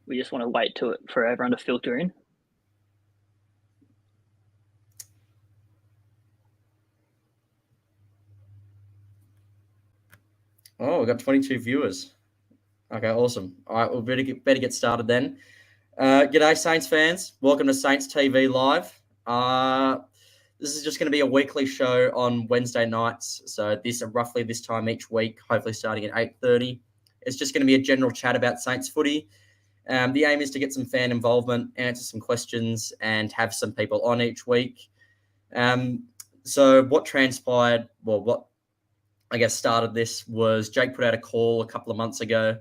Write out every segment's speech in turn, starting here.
we just want to wait for everyone to filter in. Oh, we've got 22 viewers. Okay, awesome. All right, we'll better get started then. G'day, Saints fans. Welcome to Saints TV Live. This is just going to be a weekly show on Wednesday nights. So roughly this time each week, hopefully starting at 8:30. It's just going to be a general chat about Saints footy. The aim is to get some fan involvement, answer some questions, and have some people on each week. So what transpired, what I guess started this was Jake put out a call a couple of months ago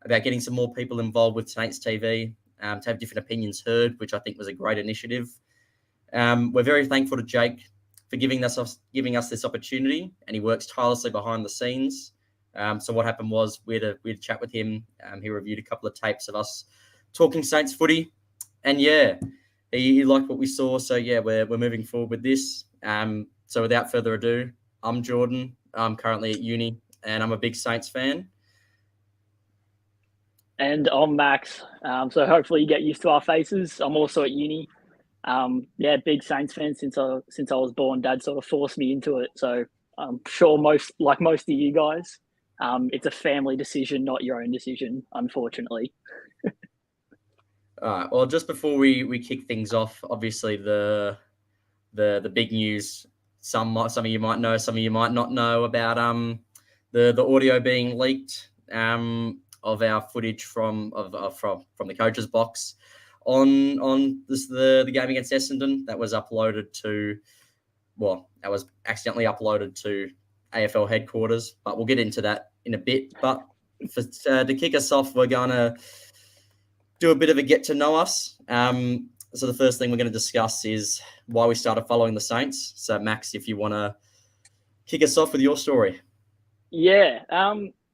about getting some more people involved with Saints TV to have different opinions heard, which I think was a great initiative. We're very thankful to Jake for giving us this opportunity, and he works tirelessly behind the scenes. So what happened was we had a chat with him. He reviewed a couple of tapes of us talking Saints footy, and he liked what we saw. So we're moving forward with this. So without further ado, I'm Jordan. I'm currently at uni, and I'm a big Saints fan. And I'm Max. So hopefully you get used to our faces. I'm also at uni. Big Saints fan since I was born. Dad sort of forced me into it. So I'm sure most of you guys, it's a family decision, not your own decision, unfortunately. All right. Well, just before we kick things off, obviously the big news. Some of you might know, some of you might not know about the audio being leaked of our footage from the coach's box on the game against Essendon. That was accidentally uploaded to AFL headquarters, but we'll get into that in a bit. But to kick us off, we're gonna do a bit of a get to know us. So the first thing we're going to discuss is why we started following the Saints. So Max, if you want to kick us off with your story. Yeah,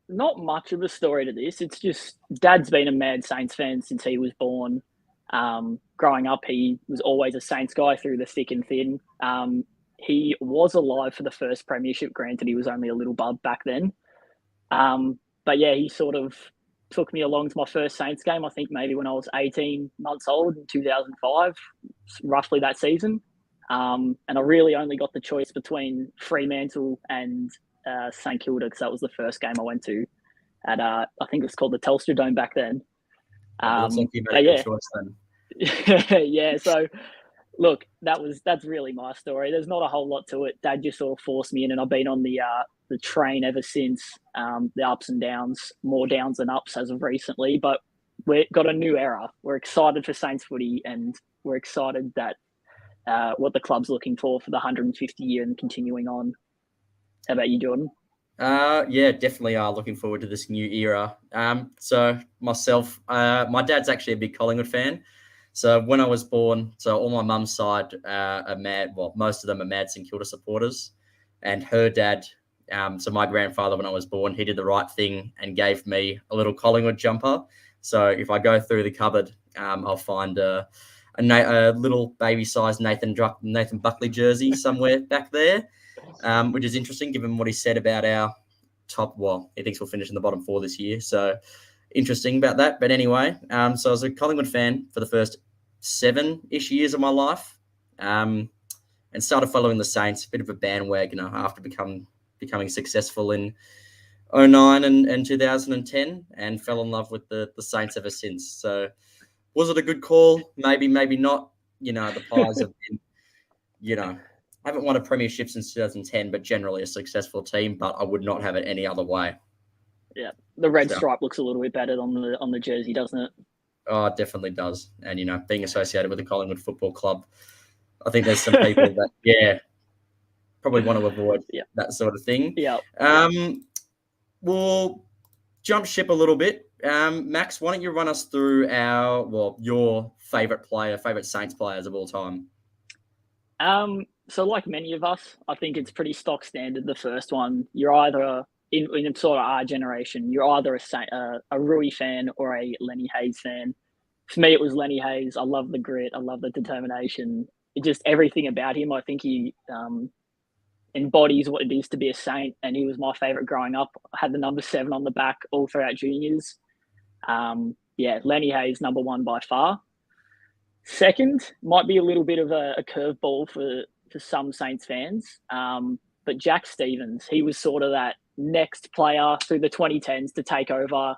not much of a story to this. It's just Dad's been a mad Saints fan since he was born. Growing up, he was always a Saints guy through the thick and thin. He was alive for the first premiership. Granted, he was only a little bub back then. But yeah, he sort of took me along to my first Saints game, I think maybe when I was 18 months old in 2005, roughly that season. And I really only got the choice between Fremantle and St Kilda because that was the first game I went to at, I think it was called the Telstra Dome back then. Looks like you made a good choice then. Yeah, so look, that's really my story. There's not a whole lot to it. Dad just sort of forced me in, and I've been on the train ever since. The ups and downs, more downs than ups as of recently. But we've got a new era. We're excited for Saints footy, and we're excited that what the club's looking for the 150 year and continuing on. How about you, Jordan? Definitely are looking forward to this new era. So myself, my dad's actually a big Collingwood fan. So when I was born, so all my mum's side are mad. Well, most of them are mad St Kilda supporters, and her dad. So my grandfather, when I was born, he did the right thing and gave me a little Collingwood jumper. So if I go through the cupboard, I'll find a little baby-sized Nathan Buckley jersey somewhere back there, which is interesting given what he said about our top. Well, he thinks we'll finish in the bottom four this year. So interesting about that. But anyway, so I was a Collingwood fan for the first 7-ish years of my life, and started following the Saints, a bit of a bandwagoner after becoming successful in 2009 and 2010, and fell in love with the Saints ever since. So was it a good call? Maybe not. The Pies have been, haven't won a premiership since 2010, but generally a successful team, but I would not have it any other way. Yeah, the red stripe looks a little bit better on the jersey, doesn't it? Oh, it definitely does. And, being associated with the Collingwood Football Club, I think there's some people that, probably want to avoid that sort of thing. Yeah. We'll jump ship a little bit. Max, why don't you run us through your favourite Saints players of all time? So like many of us, I think it's pretty stock standard. The first one, you're either in sort of our generation, you're either a Rui fan or a Lenny Hayes fan. For me, it was Lenny Hayes. I love the grit. I love the determination. Just everything about him. I think he embodies what it is to be a Saint, and he was my favourite growing up. I had the number 7 on the back all throughout juniors. yeah, Lenny Hayes, number one by far. Second might be a little bit of a curveball for some Saints fans, but Jack Stevens, he was sort of that next player through the 2010s to take over.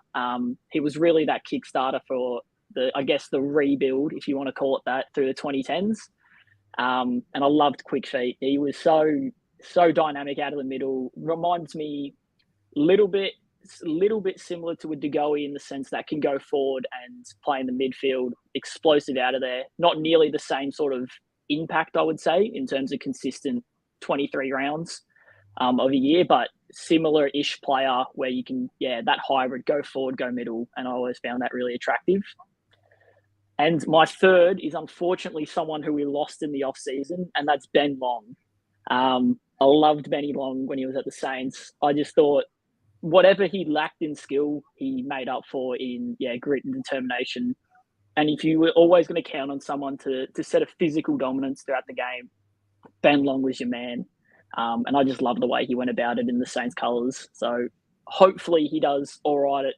He was really that kickstarter for the rebuild, if you want to call it that, through the 2010s. And I loved quick feet. He was so dynamic out of the middle. Reminds me little bit similar to a De Goey in the sense that can go forward and play in the midfield, explosive out of there. Not nearly the same sort of impact, I would say, in terms of consistent 23 rounds of a year, but similar-ish player where you can, that hybrid, go forward, go middle, and I always found that really attractive. And my third is unfortunately someone who we lost in the off-season, and that's Ben Long. I loved Benny Long when he was at the Saints. I just thought whatever he lacked in skill, he made up for in grit and determination. And if you were always going to count on someone to set a physical dominance throughout the game, Ben Long was your man. And I just love the way he went about it in the Saints colours. So hopefully he does all right at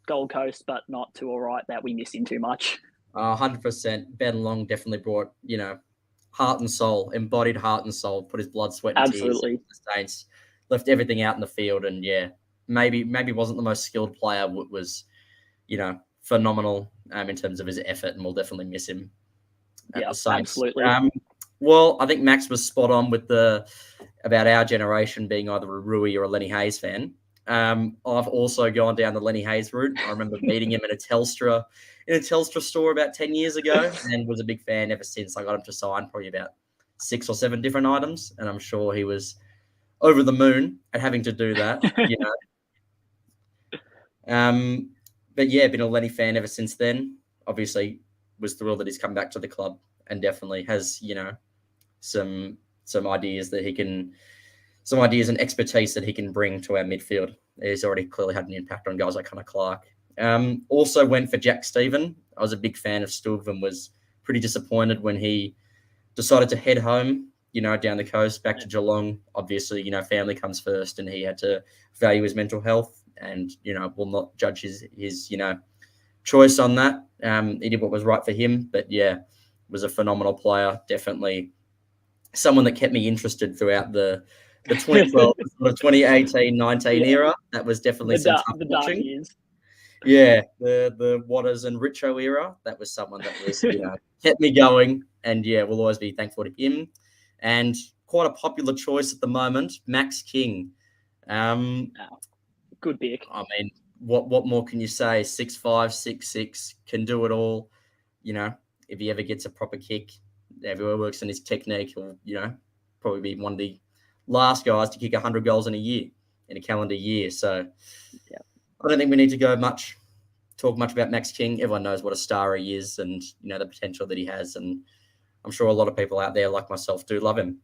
Gold Coast, but not too all right that we miss him too much. 100%. Ben Long definitely brought, heart and soul, embodied heart and soul, put his blood, sweat, and tears into the Saints, left everything out in the field, and maybe wasn't the most skilled player, was, phenomenal in terms of his effort, and we'll definitely miss him at the Saints. Absolutely. Well, I think Max was spot on with about our generation being either a Rui or a Lenny Hayes fan. I've also gone down the Lenny Hayes route. I remember meeting him in a Telstra store about 10 years ago, and was a big fan ever since. I got him to sign probably about 6 or 7 different items, and I'm sure he was over the moon at having to do that, But been a Lenny fan ever since then. Obviously, was thrilled that he's come back to the club, and definitely has, some ideas and expertise that he can bring to our midfield. He's already clearly had an impact on guys like Connor Clark. Also went for Jack Steven. I was a big fan of Stug and was pretty disappointed when he decided to head home, down the coast, back to Geelong. Obviously, family comes first, and he had to value his mental health, and, will not judge his choice on that. He did what was right for him, but was a phenomenal player. Definitely someone that kept me interested throughout the 2012, 2018-19 era. That was definitely some tough watching. Yeah, the Waters and Richo era. That was someone that was, kept me going, and we'll always be thankful to him. And quite a popular choice at the moment, Max King. Good pick. I mean, what more can you say? 6'5", 6'6", can do it all. If he ever gets a proper kick, everywhere works in his technique, he'll, probably be one of the last guys to kick 100 goals in a calendar year. So I don't think we need to talk much about Max King. Everyone knows what a star he is, and, the potential that he has. And I'm sure a lot of people out there like myself do love him.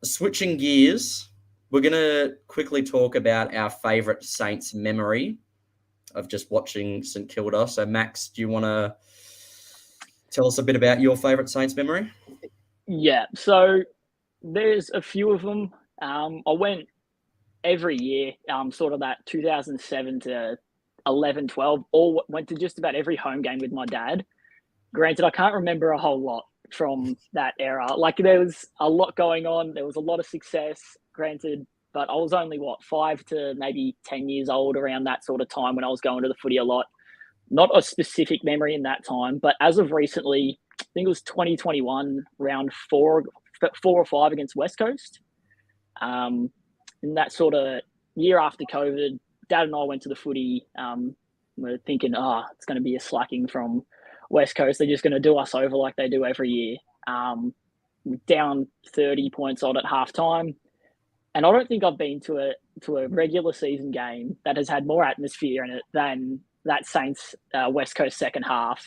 Switching gears, we're going to quickly talk about our favourite Saints memory of just watching St Kilda. So, Max, do you want to tell us a bit about your favourite Saints memory? Yeah, so there's a few of them. I went every year, sort of that 2007 to 11, 12, all went to just about every home game with my dad. Granted, I can't remember a whole lot from that era. Like, there was a lot going on. There was a lot of success, granted, but I was only, 5 to maybe 10 years old around that sort of time when I was going to the footy a lot. Not a specific memory in that time, but as of recently, I think it was 2021, round 4 or 5 against West Coast. In that sort of year after COVID, Dad and I went to the footy. We were thinking, it's going to be a slacking from West Coast. They're just going to do us over like they do every year. Down 30 points odd at halftime. And I don't think I've been to a regular season game that has had more atmosphere in it than that Saints West Coast second half.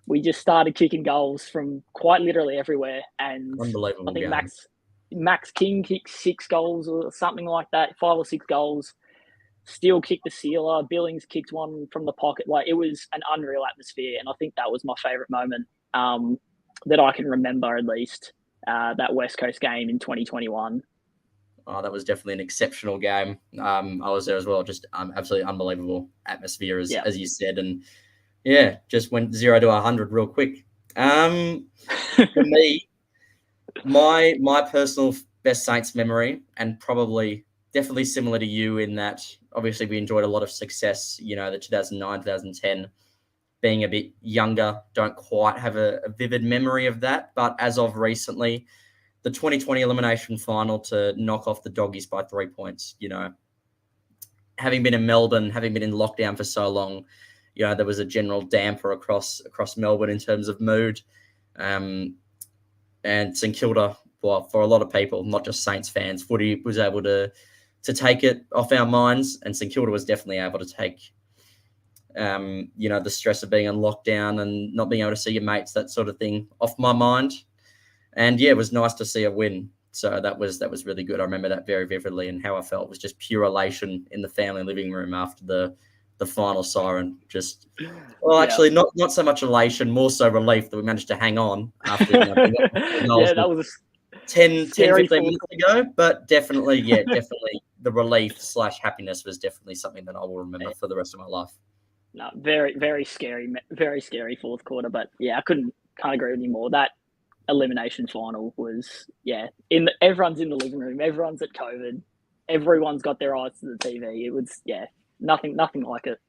We just started kicking goals from quite literally everywhere. And unbelievable. I think Max King kicked 6 goals or something like that, 5 or 6 goals. Steele kicked the sealer. Billings kicked one from the pocket. Like, it was an unreal atmosphere, and I think that was my favourite moment that I can remember, at least, that West Coast game in 2021. Oh, that was definitely an exceptional game. I was there as well. Just absolutely unbelievable atmosphere, Yeah. as you said, and yeah, just went 0 to 100 real quick. For me, my personal best Saints memory, and probably definitely similar to you in that obviously we enjoyed a lot of success. You know, the 2009, 2010. Being a bit younger, don't quite have a vivid memory of that. But as of recently, the 2020 elimination final to knock off the Doggies by 3 points, you know, having been in Melbourne, having been in lockdown for so long, you know, there was a general damper across Melbourne in terms of mood. And St Kilda, well, for a lot of people, not just Saints fans, footy was able to take it off our minds, and St Kilda was definitely able to take, you know, the stress of being in lockdown and not being able to see your mates, that sort of thing, off my mind. And yeah, it was nice to see a win. So that was really good. I remember that very vividly, and how I felt was just pure elation in the family living room after the final siren. Just, well, Yeah. actually, not so much elation, more so relief that we managed to hang on after, you know, being up Yeah, that was a 10, scary 15 minutes ago. But definitely, definitely the relief / happiness was definitely something that I will remember for the rest of my life. No, very scary fourth quarter. But yeah, can't agree with you more. That elimination final was, yeah, everyone's in the living room, everyone's at COVID, everyone's got their eyes to the TV. It was, yeah, nothing like it.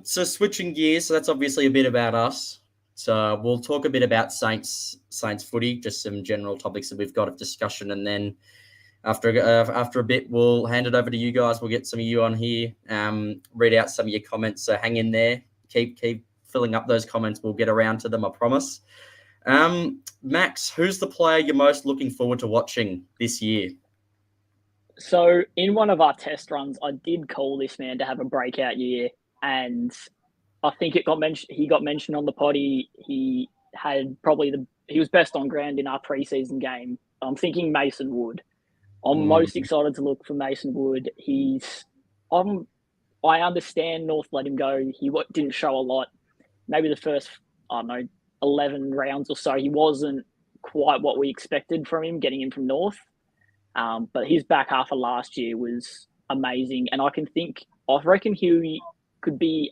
So switching gears, so that's obviously a bit about us. So we'll talk a bit about Saints footy, just some general topics that we've got of discussion, and then after a bit, we'll hand it over to you guys. We'll get some of you on here, read out some of your comments. So hang in there, keep filling up those comments. We'll get around to them, I promise. Max, who's the player you're most looking forward to watching this year? So in one of our test runs, I did call this man to have a breakout year, and I think he got mentioned on the potty. He had he was best on ground in our preseason game. I'm thinking Mason Wood. I'm most excited to look for Mason Wood. I understand North let him go. He didn't show a lot. Maybe the first, I don't know, 11 rounds or so, he wasn't quite what we expected from him, getting him from North. But his back half of last year was amazing. And I reckon he could be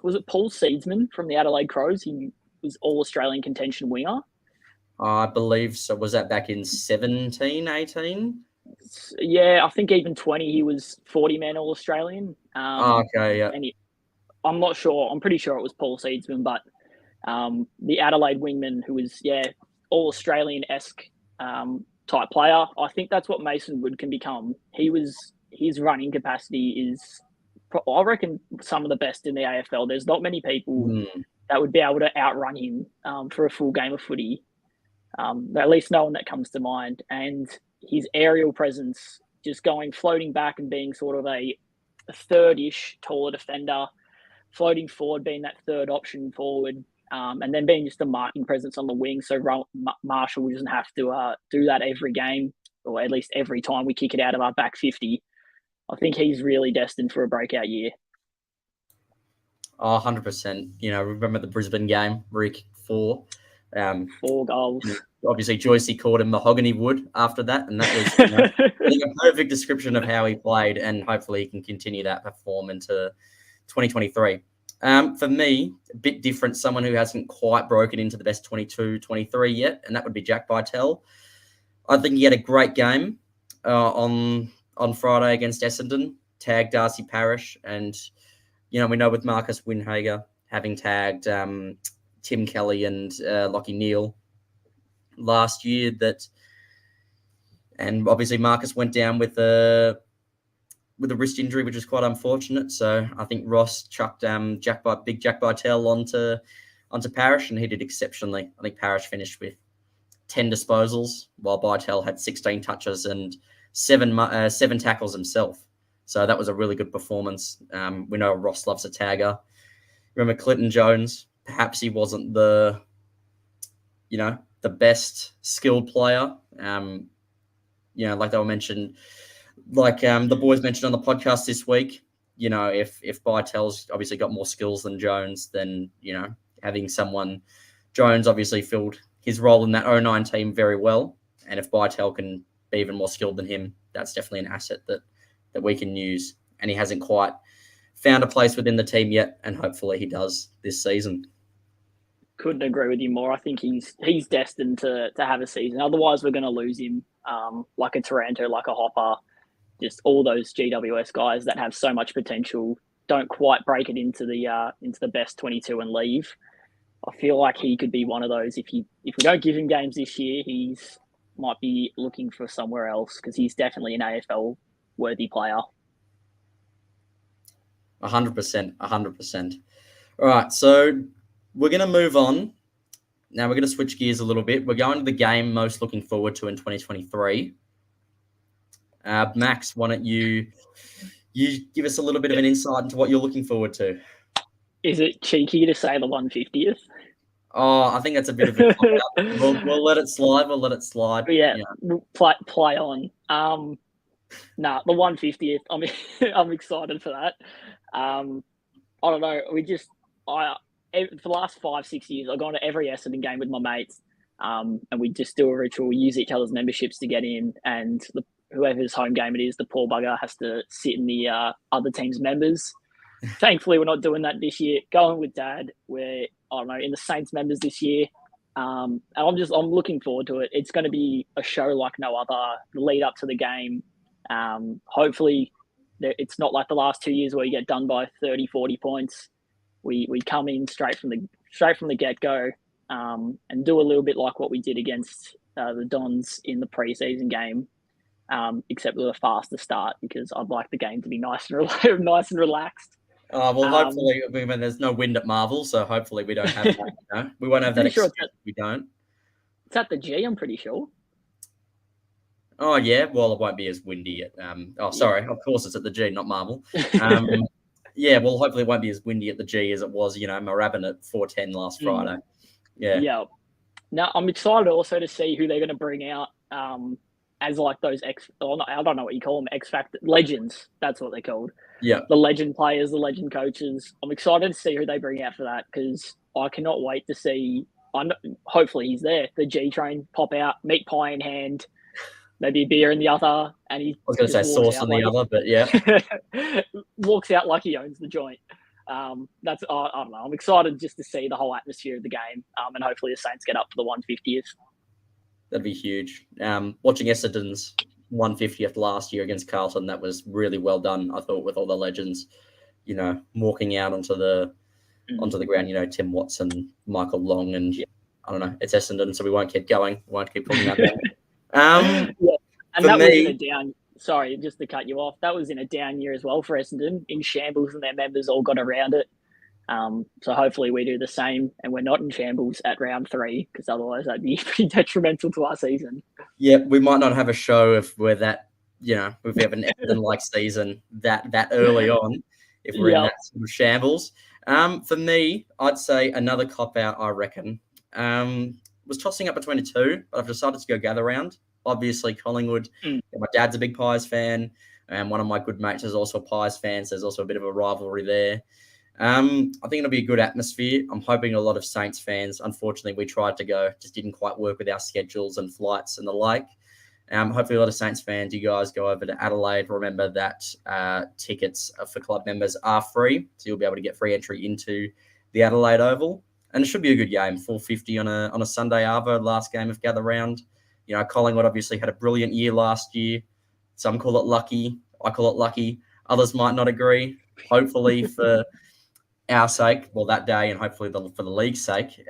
was it Paul Seedsman from the Adelaide Crows? He was All-Australian contention winger. I believe so. Was that back in 17, 18? Yeah, I think even 20, he was 40-man All-Australian. Okay, yeah. And I'm not sure. I'm pretty sure it was Paul Seedsman, but the Adelaide wingman who was, All-Australian-esque type player. I think that's what Mason Wood can become. His running capacity is, I reckon, some of the best in the AFL. There's not many people that would be able to outrun him for a full game of footy. At least no one that comes to mind. And his aerial presence, just floating back and being sort of a third-ish taller defender, floating forward, being that third option forward, and then being just a marking presence on the wing. So Marshall doesn't have to do that every game, or at least every time we kick it out of our back 50. I think he's really destined for a breakout year. Oh, 100%. You know, remember the Brisbane game where he kicked 4? 4 goals. Obviously, Joycey called him mahogany wood after that, and that was, you know, a perfect description of how he played, and hopefully he can continue that perform into 2023. For me, a bit different, someone who hasn't quite broken into the best 22, 23 yet, and that would be Jack Bytel. I think he had a great game on Friday against Essendon, tagged Darcy Parish, and, you know, we know with Marcus Winhager having tagged Tim Kelly and Lockie Neal last year, and obviously Marcus went down with a wrist injury, which is quite unfortunate. So I think Ross chucked big Jack Bytel onto Parish, and he did exceptionally. I think Parish finished with 10 disposals, while Bytel had 16 touches and seven tackles himself. So that was a really good performance. We know Ross loves a tagger. Remember Clinton Jones? Perhaps he wasn't the best skilled player. Like they were mentioned, the boys mentioned on the podcast this week, you know, if Bytel's obviously got more skills than Jones, then, you know, having someone, Jones obviously filled his role in that 09 team very well. And if Bytel can be even more skilled than him, that's definitely an asset that we can use. And he hasn't quite found a place within the team yet, and hopefully he does this season. Couldn't agree with you more. I think he's destined to have a season. Otherwise, we're going to lose him, like a Taranto, like a Hopper, just all those GWS guys that have so much potential don't quite break it into the best 22 and leave. I feel like he could be one of those. If we don't give him games this year, he's might be looking for somewhere else because he's definitely an AFL worthy player. 100%, 100%. All right, so we're going to move on. Now we're going to switch gears a little bit. We're going to the game most looking forward to in 2023. Max, why don't you give us a little bit of an insight into what you're looking forward to? Is it cheeky to say the 150th? Oh, I think that's a bit of a cop-out. We'll let it slide. We'll let it slide. Yeah. Play on. The 150th. I'm excited for that. I don't know. For the last 5-6 years, I've gone to every Essendon game with my mates, and we just do a ritual. We use each other's memberships to get in, and whoever's home game it is, the poor bugger has to sit in the other team's members. Thankfully, we're not doing that this year. Going with Dad, we're in the Saints members this year, and I'm looking forward to it. It's going to be a show like no other. The lead up to the game, hopefully, it's not like the last 2 years where you get done by 30, 40 points. We come in straight from the get go, and do a little bit like what we did against the Dons in the preseason game. Except with a faster start because I'd like the game to be nice and relaxed. Hopefully, there's no wind at Marvel, so hopefully we don't have that. We won't have that. Sure we don't. It's at the G, I'm pretty sure. Oh yeah, well it won't be as windy at. Sorry, of course it's at the G, not Marvel. Yeah, well hopefully it won't be as windy at the G as it was, Moorabbin at 4:10 last Friday. Yeah. Yeah. Now I'm excited also to see who they're going to bring out. As like those I don't know what you call them, X Factor legends. That's what they're called. Yeah. The legend players, the legend coaches. I'm excited to see who they bring out for that because I cannot wait to see. Hopefully he's there. The G train pop out, meat pie in hand, maybe a beer in the other, and he. I was going to say sauce in the other, but yeah. Walks out like he owns the joint. I don't know. I'm excited just to see the whole atmosphere of the game, and hopefully the Saints get up for the 150th. That'd be huge. Watching Essendon's 150th last year against Carlton, that was really well done, I thought, with all the legends, walking out onto the ground, Tim Watson, Michael Long, and I don't know, it's Essendon, so we won't keep going. We won't keep pulling that down. And that was in a down. Sorry, just to cut you off. That was in a down year as well for Essendon, in shambles, and their members all got around it. So hopefully we do the same and we're not in shambles at round 3 because otherwise that'd be pretty detrimental to our season. Yeah, we might not have a show if we're that, if we have an Essendon-like season that early on, if we're in that sort of shambles. For me, I'd say another cop-out, I reckon. Was tossing up between the two, but I've decided to go gather round. Obviously, Collingwood. My dad's a big Pies fan, and one of my good mates is also a Pies fan, so there's also a bit of a rivalry there. I think it'll be a good atmosphere. I'm hoping a lot of Saints fans. Unfortunately, we tried to go, just didn't quite work with our schedules and flights and the like. Hopefully, a lot of Saints fans, you guys go over to Adelaide. Remember that tickets for club members are free, so you'll be able to get free entry into the Adelaide Oval. And it should be a good game. 450 on a Sunday arvo, last game of Gather Round. Collingwood obviously had a brilliant year last year. Some call it lucky. I call it lucky. Others might not agree. Hopefully for our sake, that day, and hopefully for the league's sake,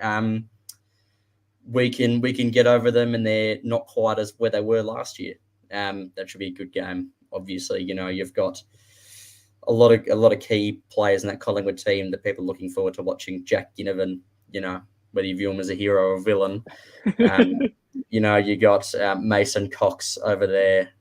we can get over them, and they're not quite as where they were last year. That should be a good game. Obviously, you've got a lot of key players in that Collingwood team that people are looking forward to watching. Jack Ginnivan, whether you view him as a hero or a villain. You got Mason Cox over there.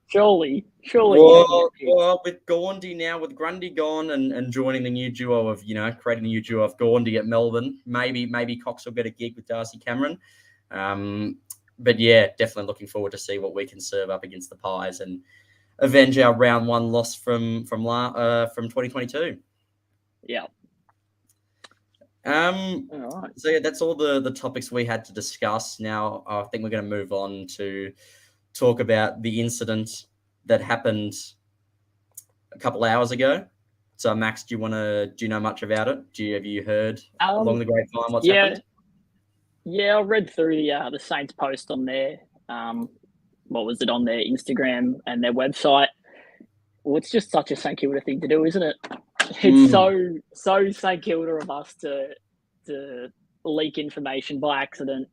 Surely. Well, with Gaundy now, with Grundy gone and joining the new duo of, creating a new duo of Gaundy at Melbourne, maybe Cox will get a gig with Darcy Cameron. But yeah, definitely looking forward to see what we can serve up against the Pies and avenge our round 1 loss from 2022. Yeah. Um, All right. so yeah, that's all the topics we had to discuss. Now I think we're going to move on to talk about the incident that happened a couple hours ago. So Max, do you know much about it? Have you heard along Um, the grapevine what's yeah, happened? yeah, I read through the Saints post on their what was it on their Instagram and their website. Well, it's just such a St Kilda thing to do, isn't it? It's Mm. so St Kilda of us to leak information by accident.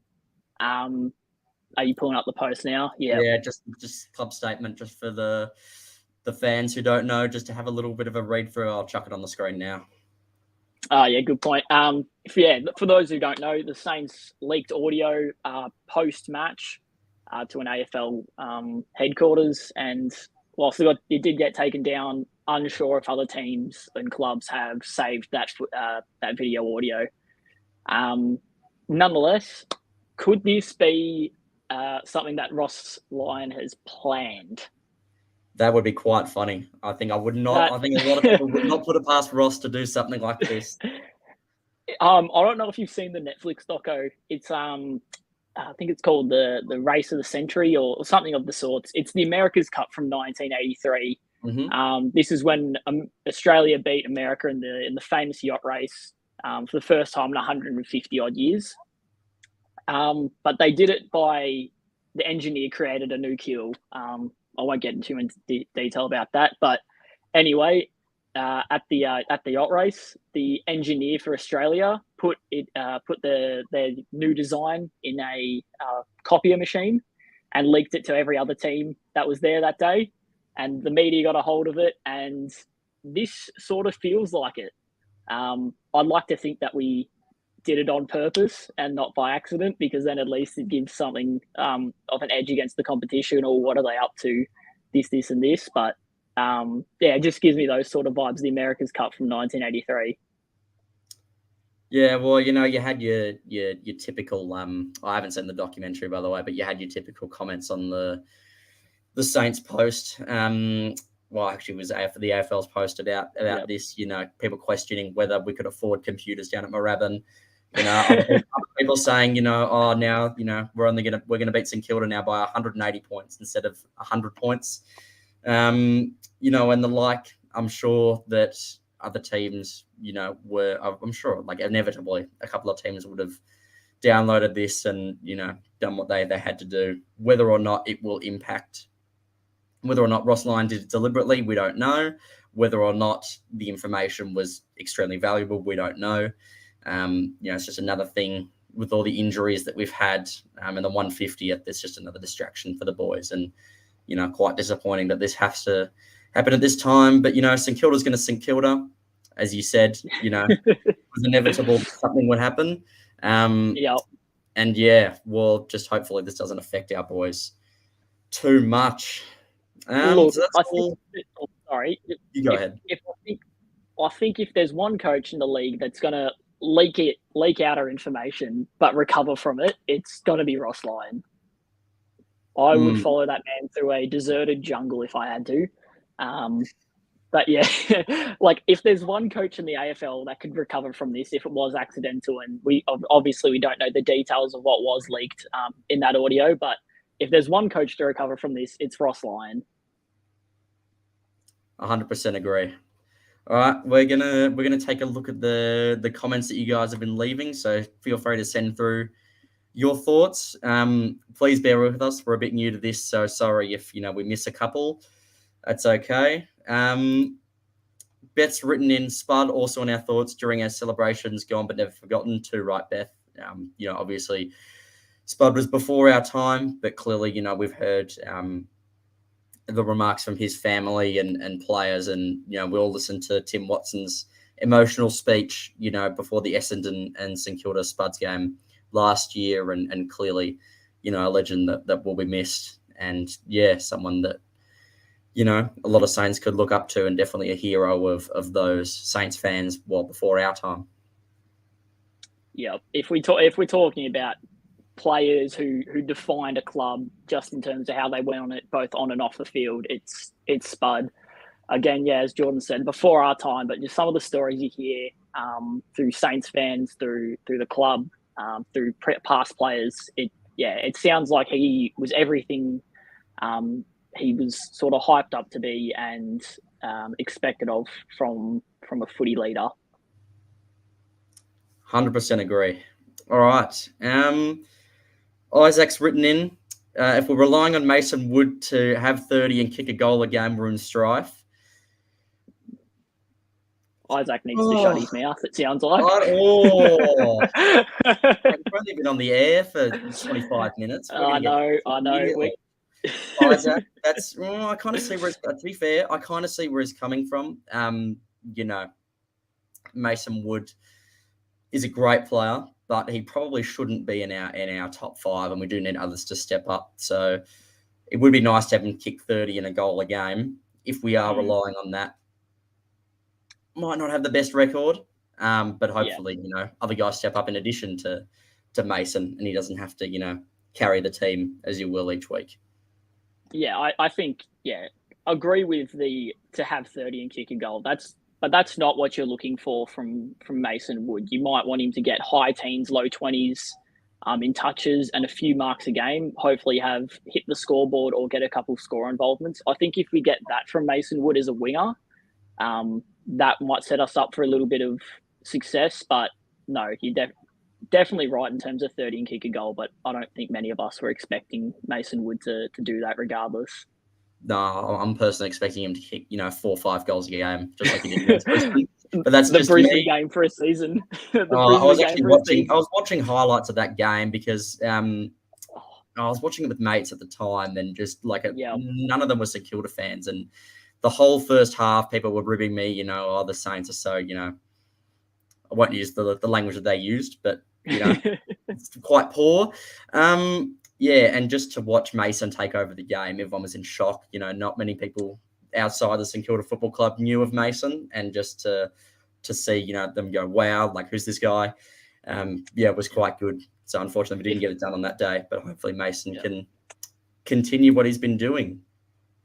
Are you pulling up the post now? Yeah. Yeah, just club statement just for the fans who don't know, just to have a little bit of a read through. I'll chuck it on the screen now. Yeah, good point. For those who don't know, the Saints leaked audio post match to an AFL headquarters, and whilst it did get taken down, unsure if other teams and clubs have saved that video audio. Nonetheless, could this be something that Ross Lyon has planned? That would be quite funny. I think I would not. That I think a lot of people would not put it past Ross to do something like this. I don't know if you've seen the Netflix doco. It's I think it's called the Race of the Century or something of the sorts. It's the America's Cup from 1983. Mm-hmm. This is when Australia beat America in the famous yacht race for the first time in 150 odd years. But they did it by the engineer created a new keel. I won't get into detail about that, but anyway, at the yacht race, the engineer for Australia put their new design in a copier machine and leaked it to every other team that was there that day, and the media got a hold of it, and this sort of feels like it. I'd like to think that we did it on purpose and not by accident, because then at least it gives something of an edge against the competition, or what are they up to, this, and this. But yeah, it just gives me those sort of vibes, the America's Cup from 1983. Yeah, well, you had your typical. I haven't seen the documentary, by the way, but you had your typical comments on the Saints post. Well, actually, it was the AFL's post about Yep. this. People questioning whether we could afford computers down at Moorabbin. Other people saying, oh, now, we're gonna beat St Kilda now by 180 points instead of 100 points. And the like. I'm sure that other teams, I'm sure, like inevitably, a couple of teams would have downloaded this and done what they had to do. Whether or not it will impact, whether or not Ross Lyon did it deliberately, we don't know. Whether or not the information was extremely valuable, we don't know. It's just another thing with all the injuries that we've had, and the 150th. It's just another distraction for the boys, and quite disappointing that this has to happen at this time. But St Kilda's going to St Kilda, as you said. It was inevitable that something would happen. Yep. And yeah, well, just hopefully this doesn't affect our boys too much. Look, So that's I all. think. Sorry, You go ahead. I think if there's one coach in the league that's going to leak out our information, but recover from it, it's going to be Ross Lyon. I would follow that man through a deserted jungle if I had to. But yeah, like if there's one coach in the AFL that could recover from this, if it was accidental, and we obviously we don't know the details of what was leaked in that audio, but if there's one coach to recover from this, it's Ross Lyon. 100% agree. All right, we're gonna take a look at the comments that you guys have been leaving. So feel free to send through your thoughts. Please bear with us. We're a bit new to this, so sorry if we miss a couple. That's okay. Beth's written in Spud also on our thoughts during our celebrations, gone but never forgotten. Too right, Beth. Obviously Spud was before our time, but clearly, we've heard the remarks from his family and players, and we all listened to Tim Watson's emotional speech, before the Essendon and St Kilda Spuds game last year, and clearly, a legend that will be missed, and yeah, someone that a lot of Saints could look up to, and definitely a hero of those Saints fans well before our time. Yeah, if we're talking about players who defined a club just in terms of how they went on it, both on and off the field, it's Spud. Again, yeah, as Jordan said, before our time, but just some of the stories you hear through Saints fans, through the club, through past players. It sounds like he was everything he was sort of hyped up to be and expected of from a footy leader. 100% agree. All right. Isaac's written in, if we're relying on Mason Wood to have 30 and kick a goal a game, we're in strife. Isaac needs to shut his mouth, it sounds like. I've only been on the air for 25 minutes. I know. Isaac, I kind of see where to be fair, I kind of see where he's coming from. Mason Wood is a great player, but he probably shouldn't be in our top 5, and we do need others to step up. So it would be nice to have him kick 30 and a goal a game. If we are relying on that, might not have the best record, but hopefully, other guys step up in addition to Mason, and he doesn't have to, carry the team as you will each week. Yeah, I think, agree with to have 30 and kick a goal. But that's not what you're looking for from Mason Wood. You might want him to get high teens, low 20s in touches and a few marks a game, hopefully hit the scoreboard or get a couple score involvements. I think if we get that from Mason Wood as a winger, that might set us up for a little bit of success. But no, you're definitely right in terms of 30 and kick a goal, but I don't think many of us were expecting Mason Wood to do that regardless. No, I'm personally expecting him to kick, 4 or 5 goals a game, just like he did. But that's the just Brisbane me. game for a season. I was watching highlights of that game because I was watching it with mates at the time, and just none of them were St Kilda fans, and the whole first half, people were ribbing me, the Saints are so, I won't use the language that they used, but it's quite poor. And just to watch Mason take over the game, everyone was in shock. Not many people outside the St Kilda Football Club knew of Mason, and just to see, them go, wow, who's this guy? It was quite good. So unfortunately, we didn't get it done on that day, but hopefully Mason can continue what he's been doing.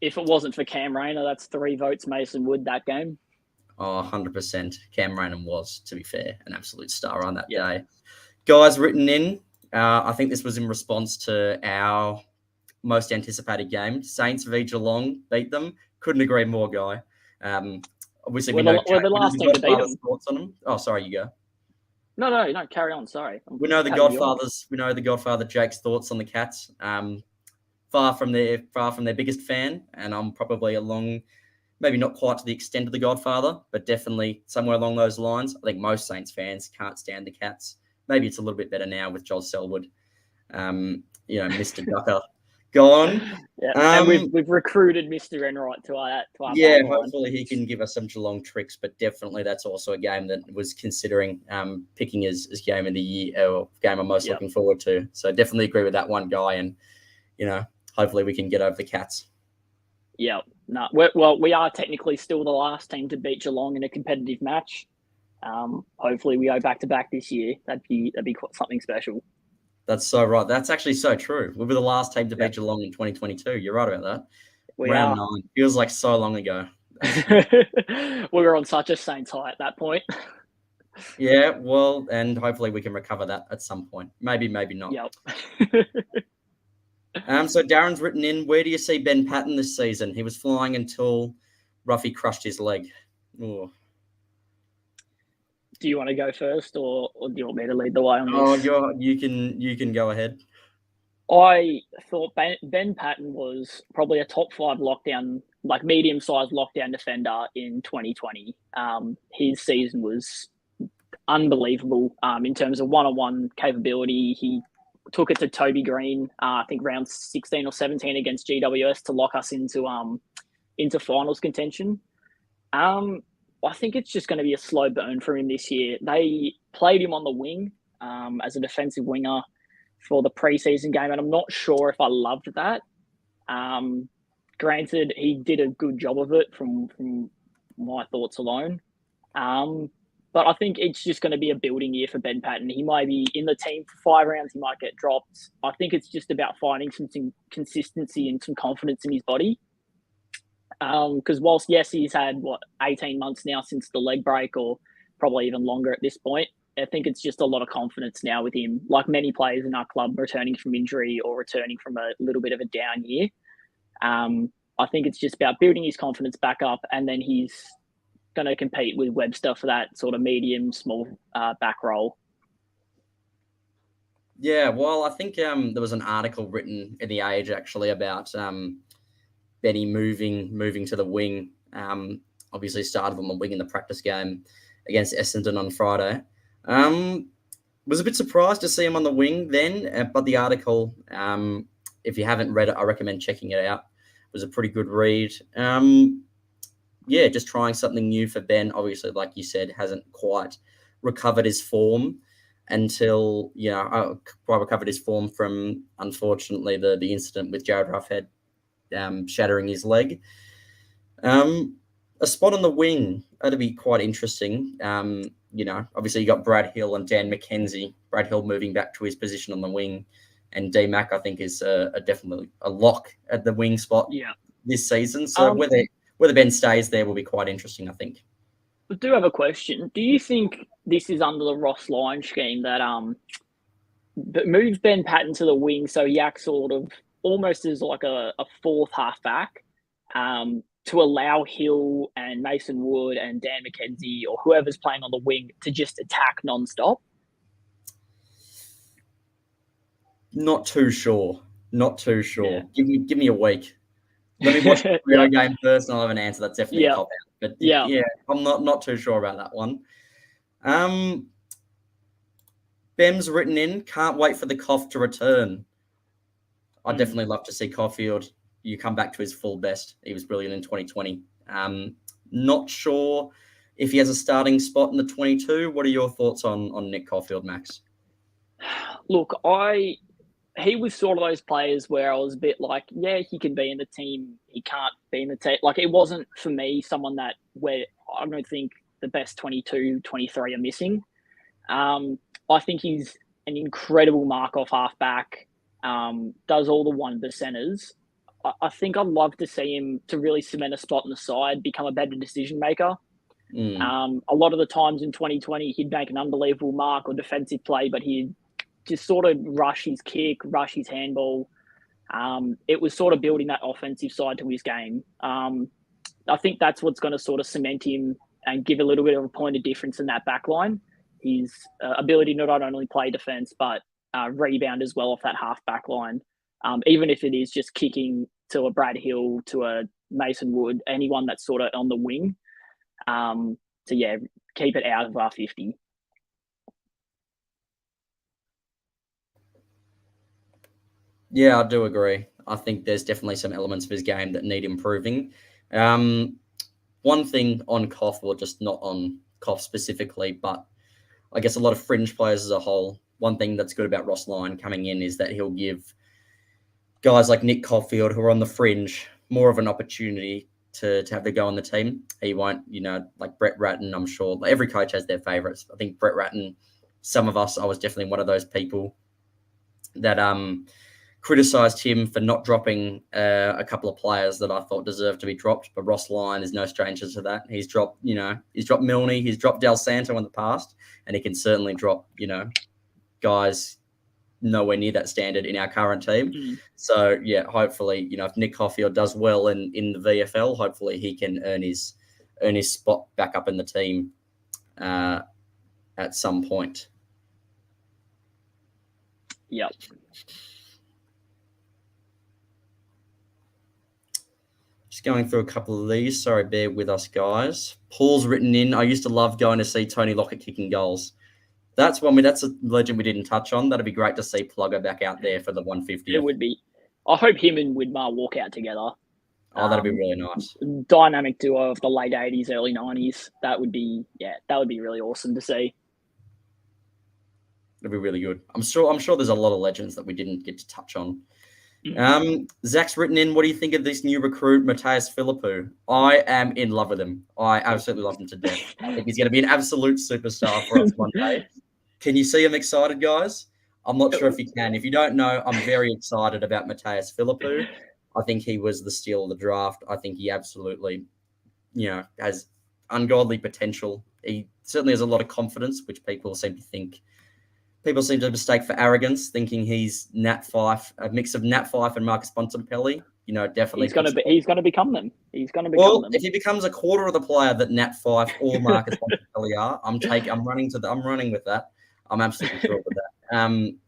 If it wasn't for Cam Rayner, that's 3 votes Mason Wood that game. Oh, 100%. Cam Rayner was, to be fair, an absolute star on that day. Guys written in, I think this was in response to our most anticipated game. Saints v Geelong beat them. Couldn't agree more, Guy. Obviously, we know the last team to beat them. Thoughts on them. Oh, sorry, you go. No, carry on. Sorry. We know the Godfathers. We know the Godfather Jake's thoughts on the Cats. Far from their biggest fan, and I'm probably along, maybe not quite to the extent of the Godfather, but definitely somewhere along those lines. I think most Saints fans can't stand the Cats. Maybe it's a little bit better now with Joel Selwood, Mr. Ducker gone. And we've recruited Mr. Enright to our hopefully he can give us some Geelong tricks, but definitely that's also a game that was considering picking as game of the year, or game I'm most looking forward to. So definitely agree with that one, Guy, and hopefully we can get over the Cats. Yeah, no. Well, we are technically still the last team to beat Geelong in a competitive match. Hopefully we go back to back this year. That'd be something special. That's so right. That's actually so true. We were the last team to beat Geelong in 2022. You're right about that. Round 9 feels like so long ago. We were on such a Saints high at that point. Yeah, well, and hopefully we can recover that at some point. Maybe not. Yep. So Darren's written in, where do you see Ben Patton this season? He was flying until Ruffy crushed his leg. Ooh. Do you want to go first, or do you want me to lead the way on this? Oh, you can go ahead. I thought Ben Patton was probably a top 5 lockdown, medium-sized lockdown defender in 2020. His season was unbelievable in terms of one-on-one capability. He took it to Toby Green, I think round 16 or 17 against GWS to lock us into finals contention. I think it's just going to be a slow burn for him this year. They played him on the wing as a defensive winger for the preseason game, and I'm not sure if I loved that. Granted, he did a good job of it from my thoughts alone. But I think it's just going to be a building year for Ben Patton. He might be in the team for 5 rounds. He might get dropped. I think it's just about finding some consistency and some confidence in his body. Because whilst, yes, he's had, 18 months now since the leg break, or probably even longer at this point. I think it's just a lot of confidence now with him, like many players in our club returning from injury or returning from a little bit of a down year. I think it's just about building his confidence back up, and then he's going to compete with Webster for that sort of medium, small back role. Yeah, well, I think there was an article written in the Age actually about Benny moving to the wing. Obviously started on the wing in the practice game against Essendon on Friday. Was a bit surprised to see him on the wing then, but the article, if you haven't read it, I recommend checking it out. It was a pretty good read. Yeah, just trying something new for Ben. Obviously, like you said, hasn't quite recovered his form until, quite recovered his form from, unfortunately, the incident with Jared Ruffhead shattering his leg. A spot on the wing, that'd be quite interesting. Obviously you got Brad Hill and Dan McKenzie. Brad Hill moving back to his position on the wing, and D Mac I think is definitely a lock at the wing spot this season. So whether Ben stays there will be quite interesting, I think. I do have a question. Do you think this is under the Ross Lyon scheme that moves Ben Patton to the wing, so he acts sort of almost as like a fourth halfback, to allow Hill and Mason Wood and Dan McKenzie or whoever's playing on the wing to just attack nonstop? Not too sure. Yeah. Give me a week. Let me watch the Rio game first, and I'll have an answer. That's definitely a cop out. But yeah, I'm not too sure about that one. Bem's written in. Can't wait for the cough to return. I'd definitely love to see Caulfield. You come back to his full best. He was brilliant in 2020. Not sure if he has a starting spot in the 22. What are your thoughts on Nick Caulfield, Max? Look, he was sort of those players where I was a bit like, yeah, he can be in the team. He can't be in the team. Like, it wasn't, for me, someone that where I don't think the best 22, 23 are missing. I think he's an incredible mark-off halfback, does all the one percenters. I think I'd love to see him to really cement a spot on the side, become a better decision maker. A lot of the times in 2020, he'd make an unbelievable mark or defensive play, but he'd just sort of rush his kick, rush his handball. It was sort of building that offensive side to his game. I think that's what's going to sort of cement him and give a little bit of a point of difference in that back line. His ability to not only play defense, but rebound as well off that half back line. Even if it is just kicking to a Brad Hill, to a Mason Wood, anyone that's sort of on the wing. Keep it out of our 50. Yeah, I do agree. I think there's definitely some elements of his game that need improving. One thing on Koff, or just not on Koff specifically, but I guess a lot of fringe players as a whole, one thing that's good about Ross Lyon coming in is that he'll give guys like Nick Caulfield, who are on the fringe, more of an opportunity to have their go on the team. He won't, like Brett Ratton, I'm sure. Every coach has their favourites. I think Brett Ratton, some of us, I was definitely one of those people that criticised him for not dropping a couple of players that I thought deserved to be dropped. But Ross Lyon is no stranger to that. He's dropped Milne, he's dropped Del Santo in the past, and he can certainly drop, guys nowhere near that standard in our current team. So yeah, hopefully, if Nick Caulfield does well in the VFL, hopefully he can earn his spot back up in the team at some point. Yep. Just going through a couple of these. Sorry, bear with us, guys. Paul's written in, I used to love going to see Tony Lockett kicking goals. That's a legend we didn't touch on. That'd be great to see Plugger back out there for the 150th. It would be. I hope him and Widmar walk out together. Oh, that'd be really nice. Dynamic duo of the late 80s, early 90s. That would be really awesome to see. It'd be really good. I'm sure there's a lot of legends that we didn't get to touch on. Zach's written in, what do you think of this new recruit, Matthias Philippou? I am in love with him. I absolutely love him to death. I think he's going to be an absolute superstar for us one day. Can you see him excited, guys? I'm not sure if you can. If you don't know, I'm very excited about Matthias Philippou. I think he was the steal of the draft. I think he absolutely, has ungodly potential. He certainly has a lot of confidence, which people seem to mistake for arrogance, thinking he's Nat Fife, a mix of Nat Fife and Marcus Bontempelli. Definitely. He's gonna become them. If he becomes a quarter of the player that Nat Fife or Marcus Bontempelli are, I'm running with that. I'm absolutely thrilled with that.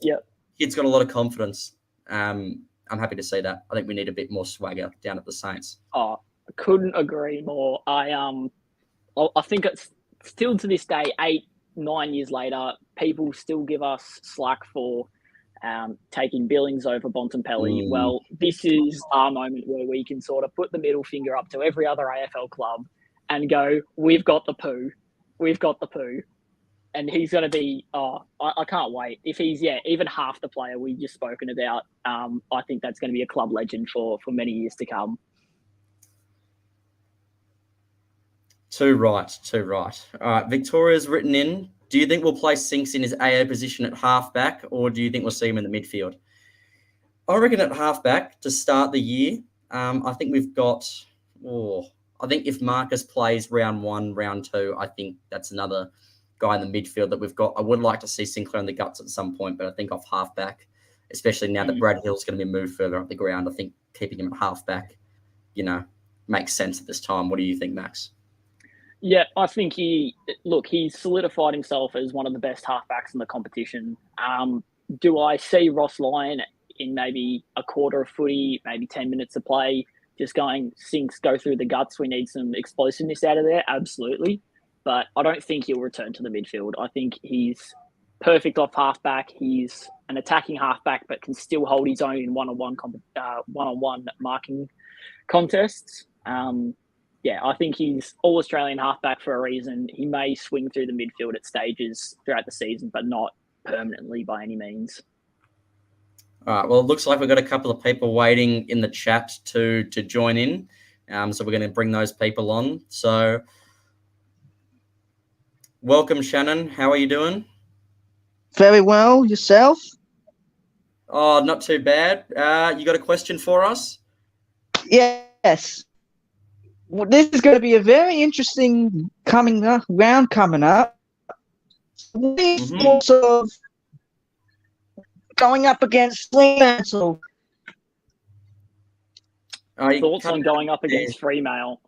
Yeah. Kid's got a lot of confidence. I'm happy to see that. I think we need a bit more swagger down at the Saints. Oh, couldn't agree more. I think it's still to this day, 8-9 years later, people still give us slack for taking Billings over Bontempelli. Well, this is our moment where we can sort of put the middle finger up to every other AFL club and go, we've got the poo. And he's going to be, I can't wait. If he's, even half the player we've just spoken about, I think that's going to be a club legend for many years to come. Too right. All right, Victoria's written in. Do you think we'll play Sinks in his AO position at halfback, or do you think we'll see him in the midfield? I reckon at halfback to start the year. I think we've got. I think if Marcus plays round 1, round 2, I think that's another guy in the midfield that we've got. I would like to see Sinclair in the guts at some point, but I think off halfback, especially now that Brad Hill's going to be moved further up the ground, I think keeping him at halfback, makes sense at this time. What do you think, Max? Yeah, I think he's solidified himself as one of the best halfbacks in the competition. Do I see Ross Lyon in maybe a quarter of footy, maybe 10 minutes of play, just going, Sinks, go through the guts, we need some explosiveness out of there? Absolutely. But I don't think he'll return to the midfield. I think he's perfect off halfback. He's an attacking halfback, but can still hold his own in one-on-one marking contests. I think he's all-Australian halfback for a reason. He may swing through the midfield at stages throughout the season, but not permanently by any means. All right. Well, it looks like we've got a couple of people waiting in the chat to join in. So we're going to bring those people on. So welcome, Shannon. How are you doing? Very well. Yourself? Oh, not too bad. You got a question for us? Yes. Well, this is going to be a very interesting round coming up. Thoughts of going up against Fremantle? Thoughts on going up against Fremantle?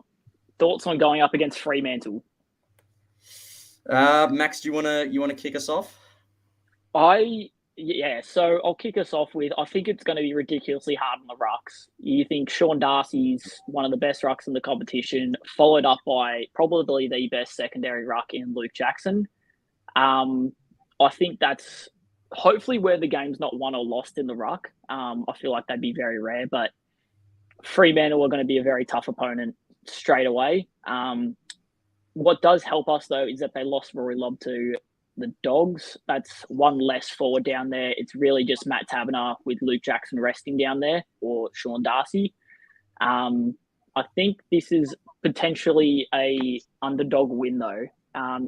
Max, do you want to kick us off? So I'll kick us off with, I think it's going to be ridiculously hard on the rucks. You think Sean Darcy's one of the best rucks in the competition, followed up by probably the best secondary ruck in Luke Jackson. I think that's hopefully where the game's not won or lost in the ruck. I feel like that'd be very rare, but Fremantle are going to be a very tough opponent straight away. What does help us, though, is that they lost Rory Lobb to the Dogs. That's one less forward down there. It's really just Matt Taberner with Luke Jackson resting down there, or Sean Darcy. I think this is potentially a underdog win, though.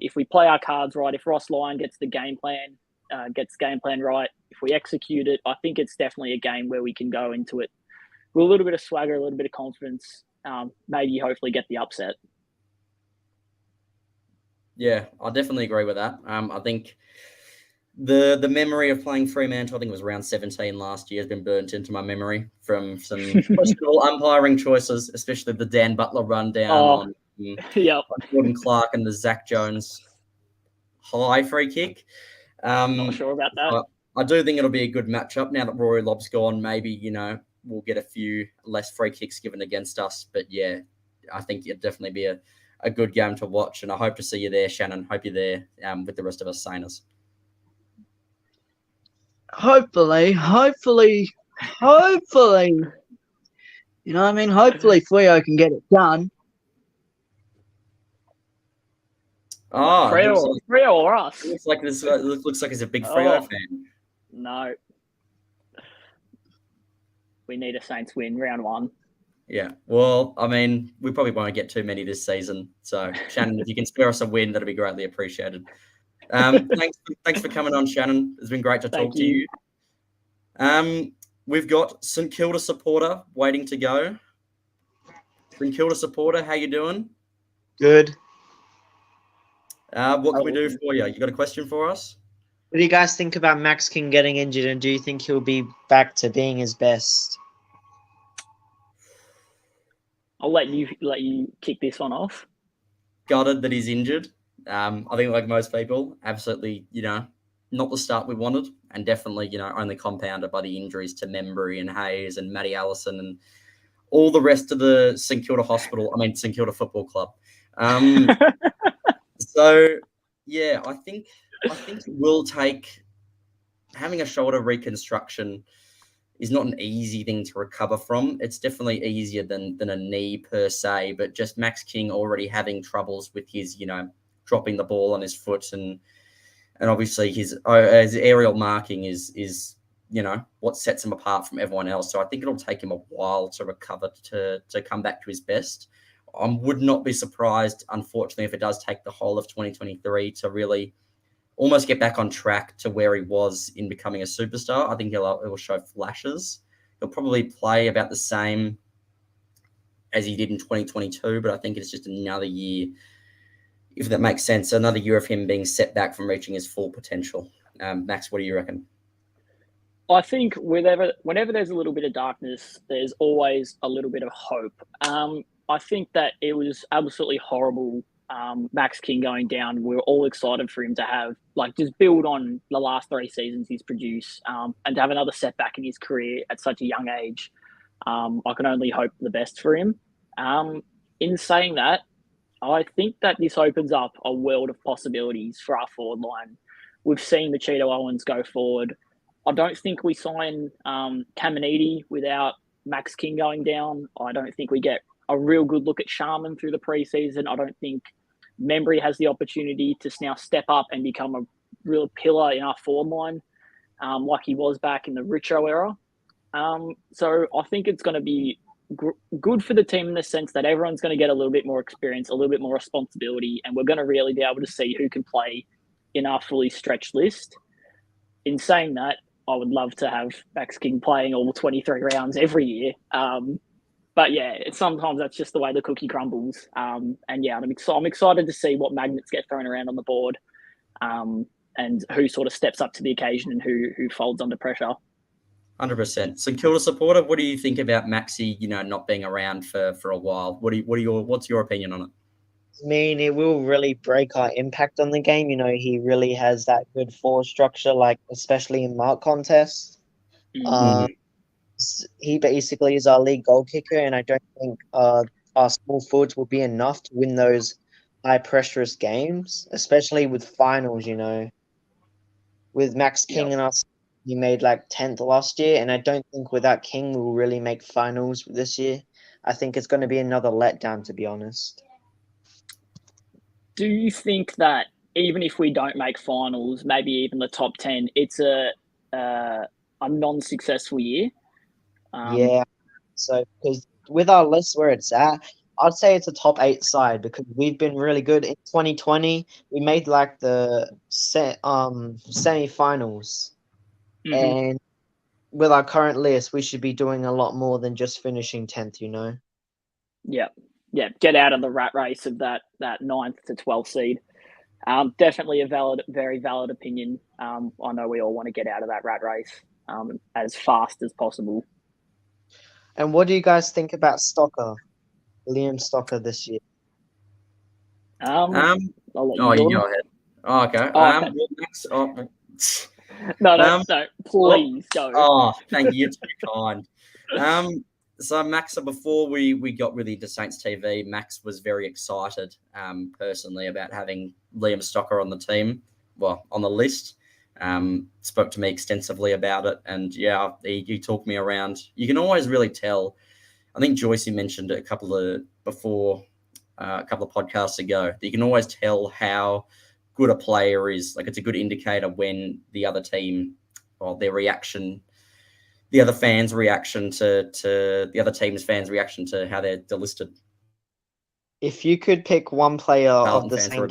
If we play our cards right, if Ross Lyon gets the game plan right, if we execute it, I think it's definitely a game where we can go into it with a little bit of swagger, a little bit of confidence, maybe hopefully get the upset. Yeah, I definitely agree with that. I think the memory of playing Fremantle, I think it was round 17 last year, has been burnt into my memory from some questionable umpiring choices, especially the Dan Butler rundown on Gordon Clark and the Zach Jones high free kick. Not sure about that. I do think it'll be a good matchup now that Rory Lobb's gone. Maybe, we'll get a few less free kicks given against us. But yeah, I think it'll definitely be a good game to watch. And I hope to see you there, Shannon. Hope you're there with the rest of us Sainers. Hopefully. You know what I mean? Hopefully Freo can get it done. Oh, Freo or us? Looks like he's a big Freo fan. No. We need a Saints win, round 1. Yeah. Well, I mean, we probably won't get too many this season. So, Shannon, if you can spare us a win, that'll be greatly appreciated. Thanks for coming on, Shannon. It's been great to talk to you. We've got St Kilda supporter waiting to go. St Kilda supporter, how you doing? Good. What can we do for you? You got a question for us? What do you guys think about Max King getting injured, and do you think he'll be back to being his best? I'll let you kick this one off. Gutted that he's injured. I think like most people, absolutely, not the start we wanted, and definitely, only compounded by the injuries to Membry and Hayes and Matty Allison and all the rest of the St Kilda Football Club. So yeah, I think it will take. Having a shoulder reconstruction is not an easy thing to recover from. It's definitely easier than a knee per se, but just Max King already having troubles with his, dropping the ball on his foot and obviously his aerial marking is what sets him apart from everyone else. So I think it'll take him a while to recover to come back to his best. I would not be surprised, unfortunately, if it does take the whole of 2023 to really almost get back on track to where he was in becoming a superstar. I think he'll show flashes. He'll probably play about the same as he did in 2022, but I think it's just another year, if that makes sense, another year of him being set back from reaching his full potential. Max, what do you reckon? I think whenever there's a little bit of darkness, there's always a little bit of hope. I think that it was absolutely horrible, Max King going down. We were all excited for him to have, just build on the last 3 seasons he's produced, and to have another setback in his career at such a young age. I can only hope the best for him. In saying that, I think that this opens up a world of possibilities for our forward line. We've seen Machito Owens go forward. I don't think we sign Caminiti without Max King going down. I don't think we get a real good look at Sharman through the preseason. I don't think Membry has the opportunity to now step up and become a real pillar in our forward line, like he was back in the Richo era. So I think it's going to be good for the team in the sense that everyone's going to get a little bit more experience, a little bit more responsibility, and we're going to really be able to see who can play in our fully stretched list. In saying that, I would love to have Max King playing all 23 rounds every year. But yeah, sometimes that's just the way the cookie crumbles. And yeah, I'm excited to see what magnets get thrown around on the board, and who sort of steps up to the occasion and who folds under pressure. 100%. St Kilda supporter, what do you think about Maxi, not being around for a while? What's your opinion on it? I mean, it will really break our impact on the game. He really has that good forward structure, especially in mark contests. He basically is our league goal kicker, and I don't think our small forwards will be enough to win those high pressurous games, especially with finals. With Max King and us, he made 10th last year, and I don't think without King we'll really make finals this year. I think it's going to be another letdown, to be honest. Do you think that even if we don't make finals, maybe even the top 10, it's a non-successful year? Yeah. So, because with our list where it's at, I'd say it's a top 8 side because we've been really good in 2020. We made the semi-finals, and with our current list, we should be doing a lot more than just finishing 10th. Yeah. Get out of the rat race of that 9th to 12th seed. Definitely a very valid opinion. I know we all want to get out of that rat race as fast as possible. And what do you guys think about Liam Stocker this year? I'll let you go ahead. Oh, okay. No, please go. Oh, thank you. You're too kind. So Max, before we got really into Saints TV, Max was very excited, personally, about having Liam Stocker on the team, on the list. Spoke to me extensively about it, and yeah, he talked me around. You can always really tell. I think Joycey mentioned it a couple of podcasts ago, that you can always tell how good a player is. It's a good indicator when the other team, or their reaction, the other fans' reaction to the other team's fans' reaction to how they're listed. If you could pick one player Carlton of the same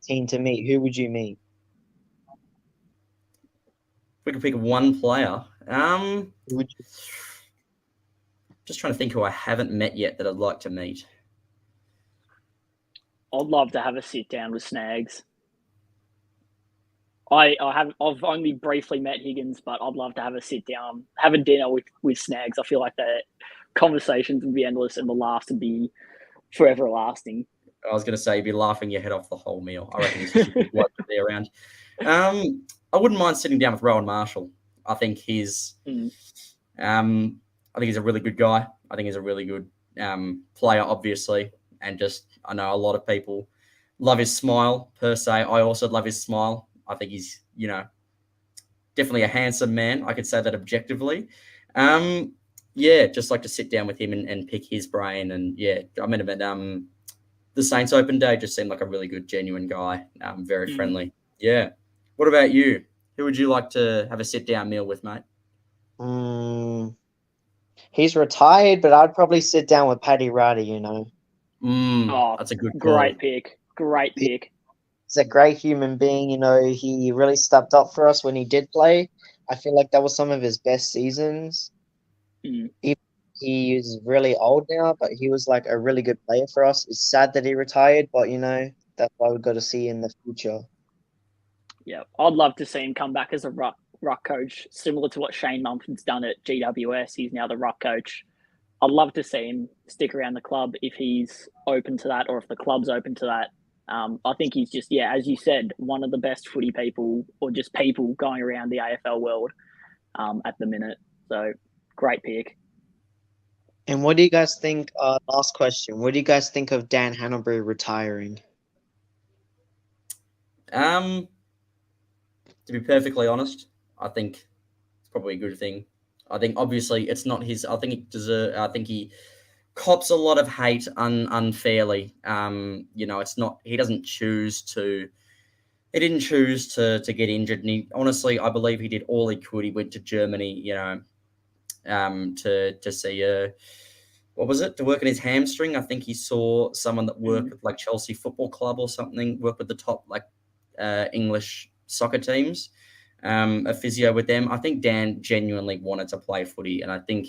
team to meet, who would you meet? If we could pick one player, Who would you? Just trying to think who I haven't met yet that I'd like to meet. I'd love to have a sit down with Snags. I've only briefly met Higgins, but I'd love to have a sit down, have a dinner with Snags. I feel like the conversations would be endless and the laughs would be forever lasting. I was going to say you'd be laughing your head off the whole meal. I reckon he's just a good bloke to be around. I wouldn't mind sitting down with Rowan Marshall. I think he's a really good guy. I think he's a really good player, obviously, and just I know a lot of people love his smile per se. I also love his smile. I think he's definitely a handsome man. I could say that objectively. Just like to sit down with him and pick his brain. And I met him at the Saints Open Day. Just seemed like a really good, genuine guy. Very friendly. Yeah. What about you? Who would you like to have a sit-down meal with, mate? He's retired, but I'd probably sit down with Paddy Ryder, That's a good call. Great pick. Great pick. He's a great human being, he really stepped up for us when he did play. I feel like that was some of his best seasons. He is really old now, but he was like a really good player for us. It's sad that he retired, but that's why we've got to see in the future. Yeah, I'd love to see him come back as a ruck coach, similar to what Shane Mumford's done at GWS. He's now the ruck coach. I'd love to see him stick around the club if he's open to that, or if the club's open to that. I think he's just, as you said, one of the best footy people, or just people going around the AFL world at the minute. So, great pick. And what do you guys think? Last question. What do you guys think of Dan Hanbury retiring? To be perfectly honest, I think it's probably a good thing. I think obviously it's not his. I think he cops a lot of hate unfairly. It's not. He doesn't choose to. He didn't choose to get injured, and honestly, I believe he did all he could. He went to Germany, to see what was it, to work on his hamstring. I think he saw someone that worked with like Chelsea Football Club or something, work with the top English soccer teams, a physio with them. I think Dan genuinely wanted to play footy, and I think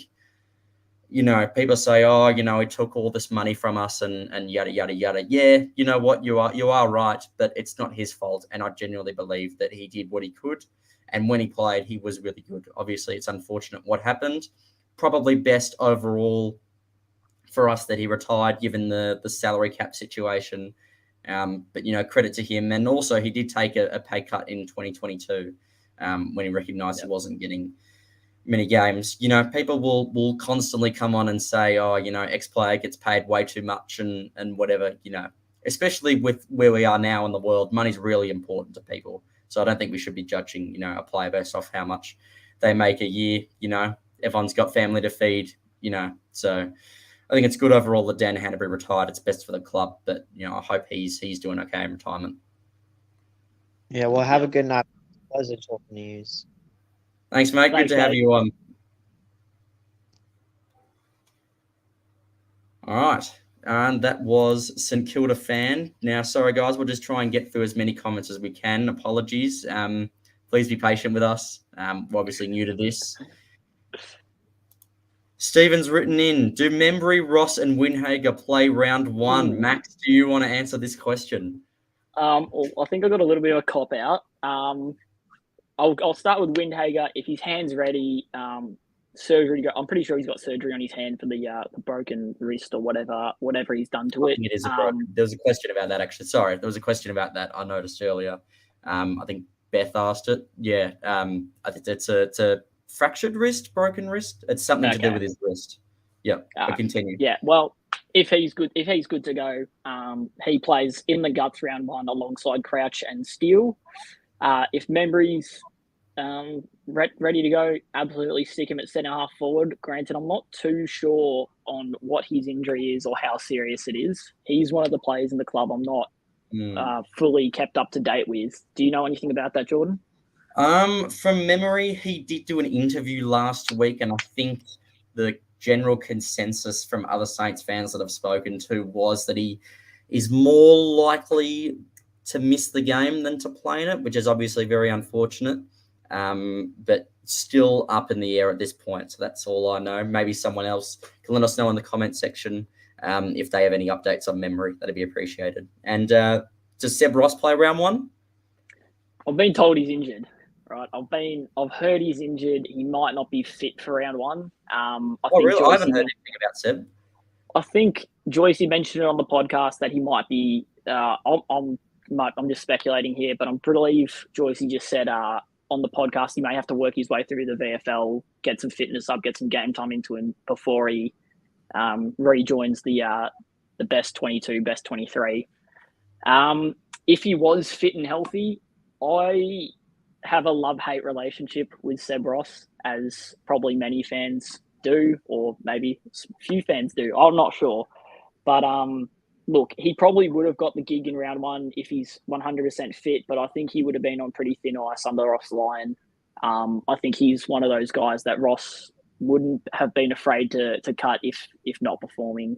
people say, he took all this money from us and yada yada yada. Yeah, you know what, you are right, but it's not his fault, and I genuinely believe that he did what he could. And when he played, he was really good. Obviously, it's unfortunate what happened. Probably best overall for us that he retired, given the salary cap situation. But credit to him. And also, he did take a pay cut in 2022 when he recognised he wasn't getting many games. People will constantly come on and say, ex-player gets paid way too much and whatever, especially with where we are now in the world. Money's really important to people. So I don't think we should be judging, a player based off how much they make a year. Everyone's got family to feed, So I think it's good overall that Dan Hanbury retired. It's best for the club, but I hope he's doing okay in retirement. Yeah, well, have a good night. Pleasure talking to you. Thanks, mate. Good to have you on. All right. And that was St Kilda fan. Now, sorry, guys, we'll just try and get through as many comments as we can. Apologies. Please be patient with us. We're obviously new to this. Stephen's written in, do Membry, Ross and Winhager play round one? Max, do you want to answer this question? I think I got a little bit of a cop-out. I'll start with Windhager. If his hand's ready, surgery. I'm pretty sure he's got surgery on his hand for the broken wrist or whatever he's done to it. It is there was a question about that actually. Sorry, there was a question about that I noticed earlier. I think Beth asked it. Yeah, I think it's a fractured wrist, broken wrist. It's something to do with his wrist. Yeah, but continue. Yeah, well, if he's good to go, he plays in the guts round one alongside Crouch and Steele. If Membry's ready to go, absolutely stick him at centre half forward. Granted, I'm not too sure on what his injury is or how serious it is. He's one of the players in the club I'm not fully kept up to date with. Do you know anything about that, Jordan? From memory, he did do an interview last week, and I think the general consensus from other Saints fans that I've spoken to was that he is more likely to miss the game than to play in it, which is obviously very unfortunate, but still up in the air at this point. So that's all I know. Maybe someone else can let us know in the comment section If they have any updates on memory, that'd be appreciated. And does Seb Ross play round one? I've been told he's injured. Right, I've heard he's injured. He might not be fit for round one. Really? I haven't heard anything about Seb. I think Joycey mentioned it on the podcast that he might be. I'm just speculating here, but I believe Joycey just said on the podcast he may have to work his way through the VFL, get some fitness up, get some game time into him before he rejoins the best 22, best 23. If he was fit and healthy, I have a love-hate relationship with Seb Ross, as probably many fans do, or maybe few fans do. I'm not sure. But look, he probably would have got the gig in round one if he's 100% fit, but I think he would have been on pretty thin ice under Ross Lyon. I think he's one of those guys that Ross wouldn't have been afraid to cut if not performing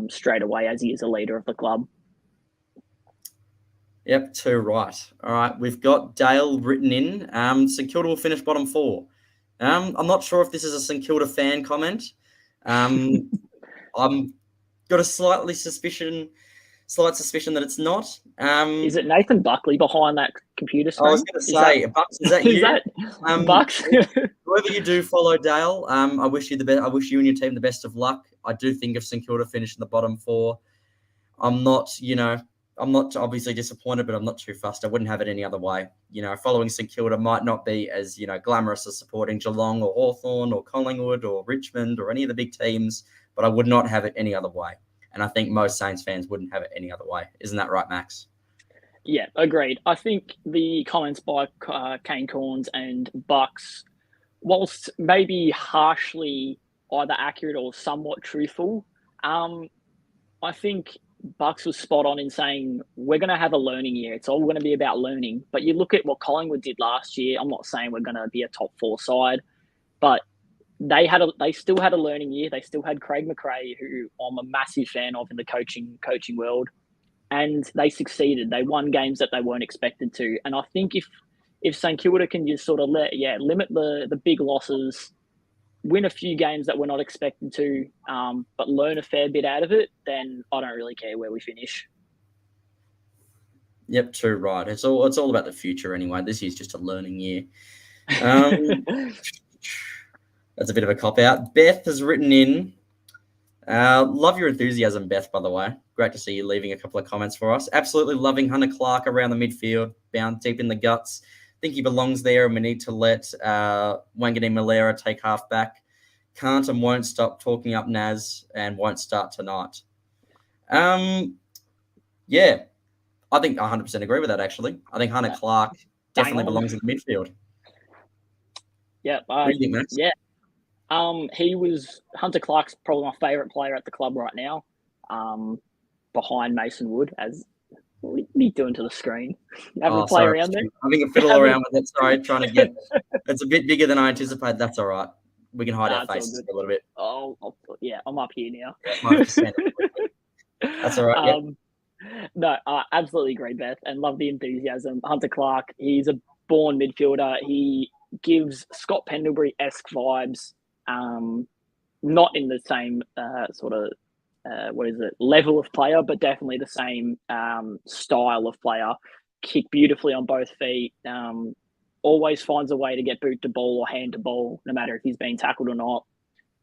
straight away, as he is a leader of the club. Yep, too right. All right, we've got Dale written in. St Kilda will finish bottom 4. I'm not sure if this is a St Kilda fan comment. I'm got a slight suspicion that it's not. Is it Nathan Buckley behind that computer screen? I was going to say, Bucks, is that you? Is that Bucks? Whoever you do follow, Dale, I wish you the best. I wish you and your team the best of luck. I do think of St Kilda finishing the bottom 4. I'm not obviously disappointed, but I'm not too fussed. I wouldn't have it any other way. Following St Kilda might not be as, glamorous as supporting Geelong or Hawthorn or Collingwood or Richmond or any of the big teams, but I would not have it any other way. And I think most Saints fans wouldn't have it any other way. Isn't that right, Max? Yeah, agreed. I think the comments by Kane Corns and Bucks, whilst maybe harshly either accurate or somewhat truthful, I think Bucks was spot on in saying we're going to have a learning year. It's all going to be about learning. But you look at what Collingwood did last year. I'm not saying we're going to be a top 4 side, but they still had a learning year. They still had Craig McRae, who I'm a massive fan of in the coaching world, and they succeeded. They won games that they weren't expected to. And I think if St Kilda can just sort of limit the big losses, win a few games that we're not expected to, but learn a fair bit out of it, then I don't really care where we finish. Yep, true, right. It's all about the future anyway. This year's just a learning year. That's a bit of a cop-out. Beth has written in, love your enthusiasm, Beth, by the way. Great to see you leaving a couple of comments for us. Absolutely loving Hunter Clark around the midfield, bound deep in the guts. Think he belongs there, and we need to let Wangani Malera take half back. Can't and won't stop talking up Naz and won't start tonight. Yeah, I think I 100% agree with that, actually. I think Hunter Clark definitely belongs in the midfield. Yeah. What do you think, Max? Yeah. Hunter Clark's probably my favourite player at the club right now, behind Mason Wood. What are you doing to the screen? Having a play around there? Having a fiddle around with it. Sorry, trying to get... It's a bit bigger than I anticipated. That's all right. We can hide our faces a little bit. Oh, yeah, I'm up here now. 100%. That's all right. No, absolutely great, Beth, and love the enthusiasm. Hunter Clark, he's a born midfielder. He gives Scott Pendlebury-esque vibes, not in the same level of player, but definitely the same style of player. Kick beautifully on both feet. Always finds a way to get boot to ball or hand to ball, no matter if he's being tackled or not.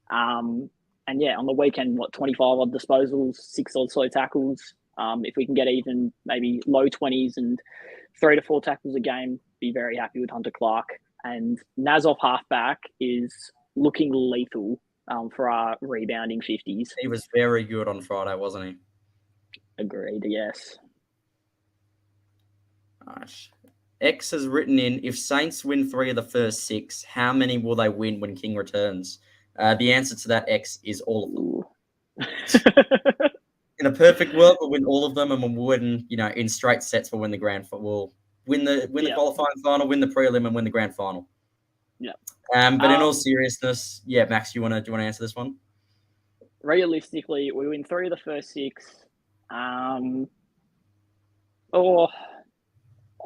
And yeah, on the weekend, 25 odd disposals, 6 odd slow tackles. If we can get even maybe low 20s and 3 to 4 tackles a game, be very happy with Hunter Clark. And Nazov halfback is looking lethal for our rebounding 50s. He was very good on Friday, wasn't he? Agreed, yes. Nice. X has written in, if Saints win 3 of the first 6, how many will they win when King returns? The answer to that, X, is all of them. In a perfect world, we'll win all of them, and we'll win, in straight sets, we'll win the grand final. We'll win the qualifying final, win the prelim, and win the grand final. Yeah. But in all seriousness, yeah, Max, do you want to answer this one? Realistically, we win 3 of the first 6.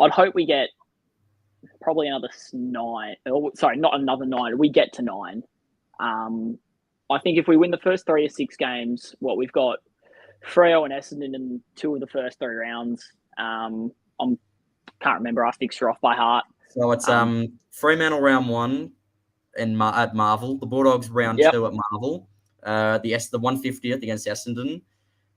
I'd hope we get probably another 9. Sorry, not another 9. We get to 9. I think if we win the first 3 or 6 games, we've got Freo and Essendon in 2 of the first 3 rounds. I can't remember our fixture off by heart. So it's Fremantle round 1 at Marvel, the Bulldogs round 2 at Marvel, the 150th against Essendon,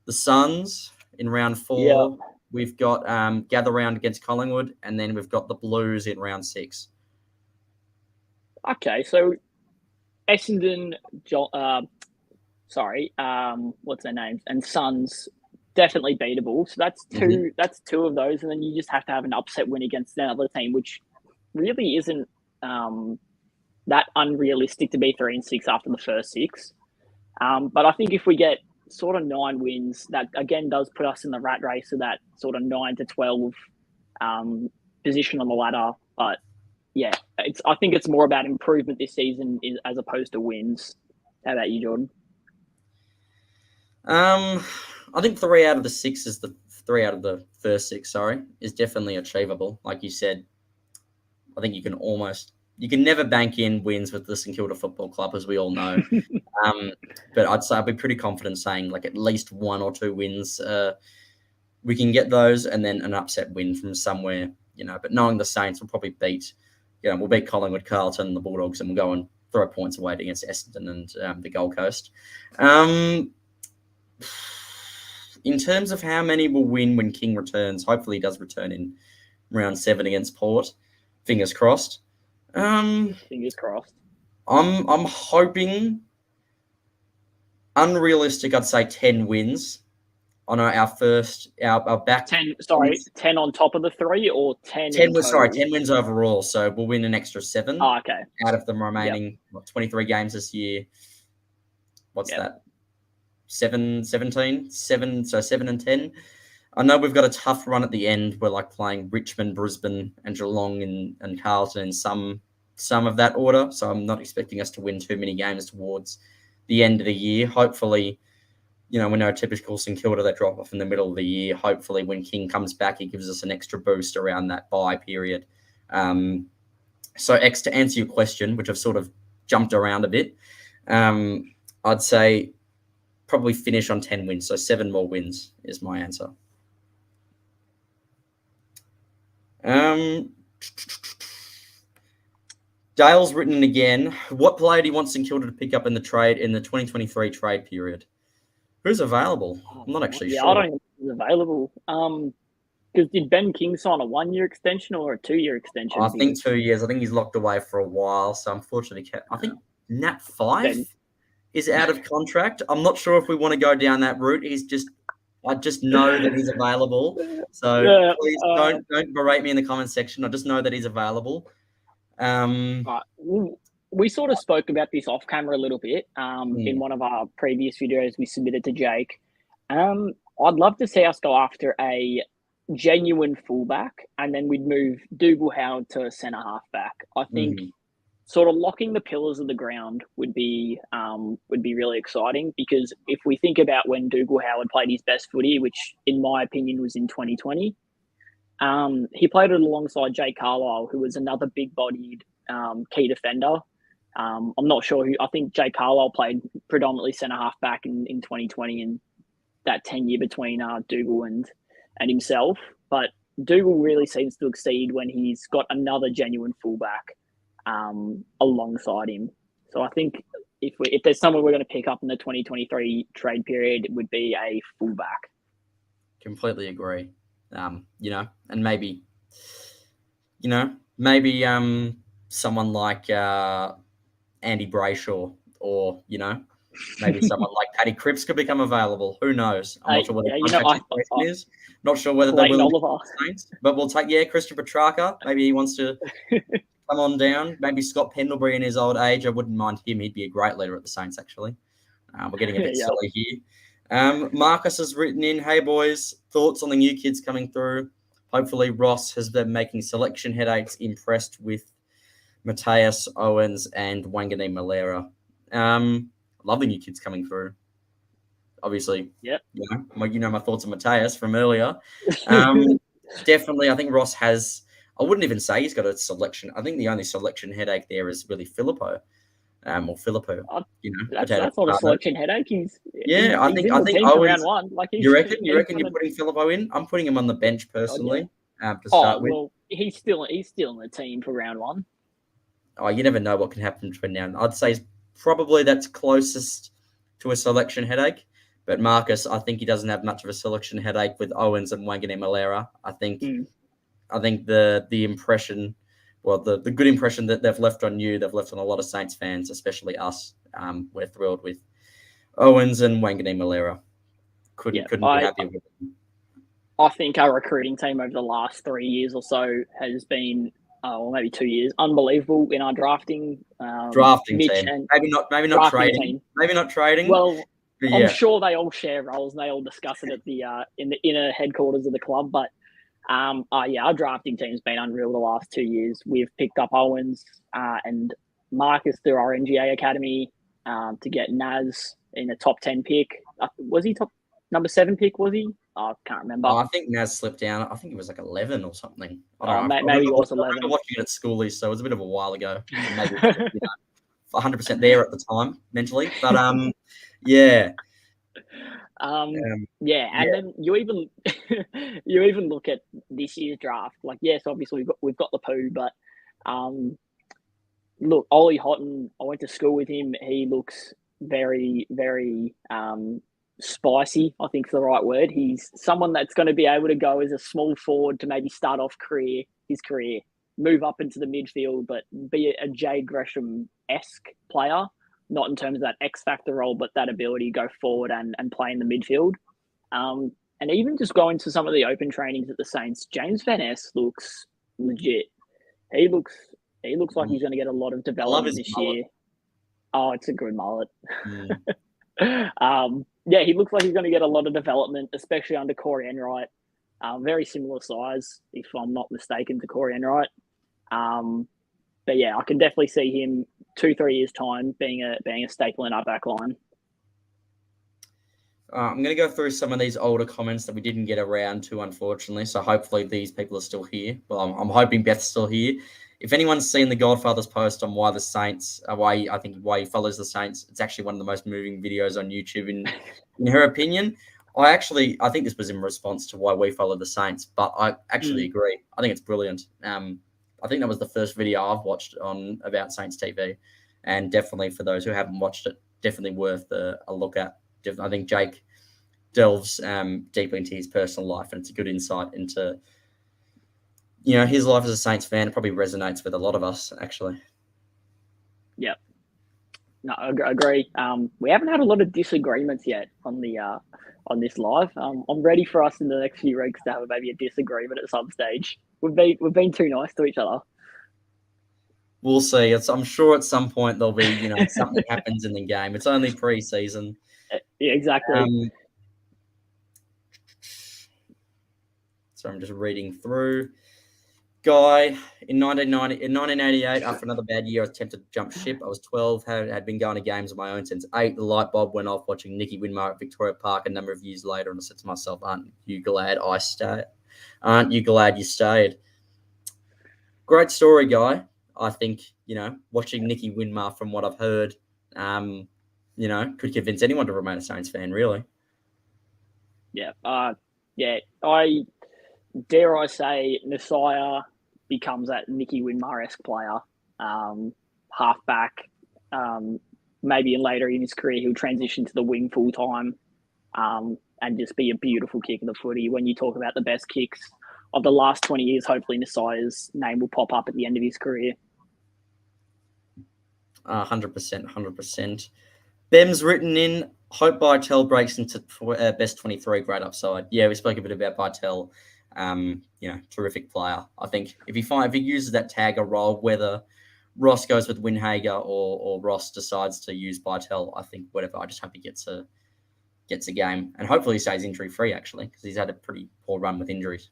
the Suns in round 4. We've got gather round against Collingwood, and then we've got the Blues in round 6. Okay, so Essendon, what's their names, and Suns definitely beatable. So that's 2. Mm-hmm. That's 2 of those, and then you just have to have an upset win against another team, which really isn't that unrealistic to be 3-6 after the first 6. But I think if we get sort of 9 wins, that again does put us in the rat race of that sort of 9 to 12 position on the ladder. But yeah, I think it's more about improvement this season as opposed to wins. How about you, Jordan? I think 3 out of the 6 is the 3 out of the first 6. Is definitely achievable. Like you said, I think you can never bank in wins with the St Kilda Football Club, as we all know. But I'd be pretty confident saying like at least 1 or 2 wins. We can get those, and then an upset win from somewhere, But knowing the Saints will probably we'll beat Collingwood, Carlton, and the Bulldogs, and we'll go and throw points away against Essendon and the Gold Coast. In terms of how many will win when King returns, hopefully he does return in round 7 against Port. Fingers crossed. Fingers crossed. I'm hoping unrealistic. I'd say 10 wins on our back. 10. Sorry, 10 on top of the 3 or 10. 10 wins overall. So we'll win an extra 7. Oh, okay. Out of the remaining 23 games this year. What's that? 17, 7. So 7 and 10. I know we've got a tough run at the end. We're like playing Richmond, Brisbane, and Geelong and Carlton in some of that order. So I'm not expecting us to win too many games towards the end of the year. Hopefully, we know typical St Kilda, they drop off in the middle of the year. Hopefully when King comes back, he gives us an extra boost around that bye period. So X, to answer your question, which I've sort of jumped around a bit, I'd say probably finish on 10 wins. So 7 more wins is my answer. Dale's written in again. What player do you want St Kilda to pick up in the 2023 trade period? Who's available? I'm not actually sure. I don't know who's available. Because did Ben King sign a 1-year extension or a 2-year extension? I think 2 years. I think he's locked away for a while. So unfortunately, I think Nat 5 is out of contract. I'm not sure if we want to go down that route. I just know that he's available. So please don't berate me in the comments section. I just know that he's available. We sort of spoke about this off camera a little bit in one of our previous videos we submitted to Jake. I'd love to see us go after a genuine fullback, and then we'd move Dougal Howard to centre half back. I think sort of locking the pillars of the ground would be really exciting, because if we think about when Dougal Howard played his best footy, which in my opinion was in 2020, he played it alongside Jake Carlisle, who was another big-bodied key defender. I'm not sure who. I think Jake Carlisle played predominantly centre half back in 2020, and that 10-year between Dougal and himself. But Dougal really seems to exceed when he's got another genuine fullback alongside him. So I think if there's someone we're going to pick up in the 2023 trade period, it would be a fullback. Completely agree. And maybe someone like Andy Brayshaw, or maybe someone like Paddy Cripps could become available. Who knows? I'm not sure what the situation is. Not sure whether they're willing to the Saints, but we'll take Christian Petrarca. Maybe he wants to come on down. Maybe Scott Pendlebury in his old age. I wouldn't mind him. He'd be a great leader at the Saints, actually. We're getting a bit silly here. Marcus has written in, hey boys, thoughts on the new kids coming through. Hopefully Ross has been making selection headaches. Impressed with Mateus, Owens, and Wangani Malera. Love the new kids coming through. Obviously, my thoughts on Mateus from earlier. Definitely, I think Ross has. I wouldn't even say he's got a selection. I think the only selection headache there is really Filippo. or Filippo. I, You know, that's potato. not a Potato. selection headache. He's Yeah, I in think the team for round Owens. one. Like You reckon? You he's reckon you're gonna. putting Filippo in? I'm putting him on the bench Oh yeah. personally. To Oh start with. well, he's still in the team for round one. Oh, you never know what can happen between now and I'd say probably that's closest to a selection headache. But Marcus, I think he doesn't have much of a selection headache with Owens and Wangane Malera. I think the impression, well, the good impression that they've left on you, they've left on a lot of Saints fans, especially us. We're thrilled with Owens and Wangane Malera. Couldn't be happier with them. I think our recruiting team over the last 3 years or so has been, or maybe 2 years, unbelievable in our drafting. Drafting Mitch team, and maybe not trading, team. maybe not trading. Well, yeah. I'm sure they all share roles and they all discuss it at the in the inner headquarters of the club. But our drafting team's been unreal the last 2 years. We've picked up Owens and Marcus through our NGA academy to get Naz in a top 10 pick. Was he top number 7 pick? Was he? I can't remember. I think Naz slipped down. I think it was like 11 or something. I don't know. Maybe it was 11. I remember watching it at schoolies, so it was a bit of a while ago. So maybe 100% there at the time mentally, but yeah. And then you even you even look at this year's draft. Like, yes, obviously we've got the poo, but look, Ollie Houghton, I went to school with him. He looks very, very spicy, I think is the right word. He's someone that's going to be able to go as a small forward to maybe start off his career, move up into the midfield, but be a Jay Gresham-esque player, not in terms of that X factor role, but that ability to go forward and play in the midfield. And even just going to some of the open trainings at the Saints, James Van Ness looks legit. He looks like he's going to get a lot of development this year. Oh, it's a good mullet. He looks like he's going to get a lot of development, especially under Corey Enright. Very similar size, if I'm not mistaken, to Corey Enright. But yeah, I can definitely see him 2-3 years time being a staple in our back line. I'm going to go through some of these older comments that we didn't get around to, unfortunately. So hopefully these people are still here. Well, I'm hoping Beth's still here. If anyone's seen the Godfather's post on why he follows the Saints, it's actually one of the most moving videos on YouTube in her opinion. I think this was in response to why we follow the Saints, but I actually agree. I think it's brilliant. I think that was the first video I've watched about Saints TV, and definitely for those who haven't watched it, definitely worth a look at. I think Jake delves deeply into his personal life, and it's a good insight into his life as a Saints fan. It probably resonates with a lot of us, actually. Yep. No, I agree. We haven't had a lot of disagreements yet on this live. I'm ready for us in the next few weeks to have maybe a disagreement at some stage. We've been too nice to each other. We'll see. I'm sure at some point there'll be something happens in the game. It's only pre-season. Yeah, exactly. So I'm just reading through. Guy, in 1988, after another bad year, I was tempted to jump ship. I was 12, had been going to games of my own since 8. The light bulb went off watching Nicky Winmar at Victoria Park a number of years later, and I said to myself, aren't you glad I stayed? Aren't you glad you stayed? Great story, Guy. I think, watching Nicky Winmar, from what I've heard, could convince anyone to remain a Saints fan, really. Yeah. I dare I say Messiah becomes that Nicky Winmar-esque player, halfback. Maybe later in his career, he'll transition to the wing full time and just be a beautiful kick of the footy. When you talk about the best kicks of the last 20 years, hopefully Messiah's name will pop up at the end of his career. 100%. Bem's written in, hope Bartel breaks into best 23, great upside. Yeah, we spoke a bit about Bartel. Terrific player. I think if he uses that tagger role, whether Ross goes with Winhager or Ross decides to use Bartel, I think whatever. I just hope he gets a game, and hopefully he stays injury free, actually, because he's had a pretty poor run with injuries.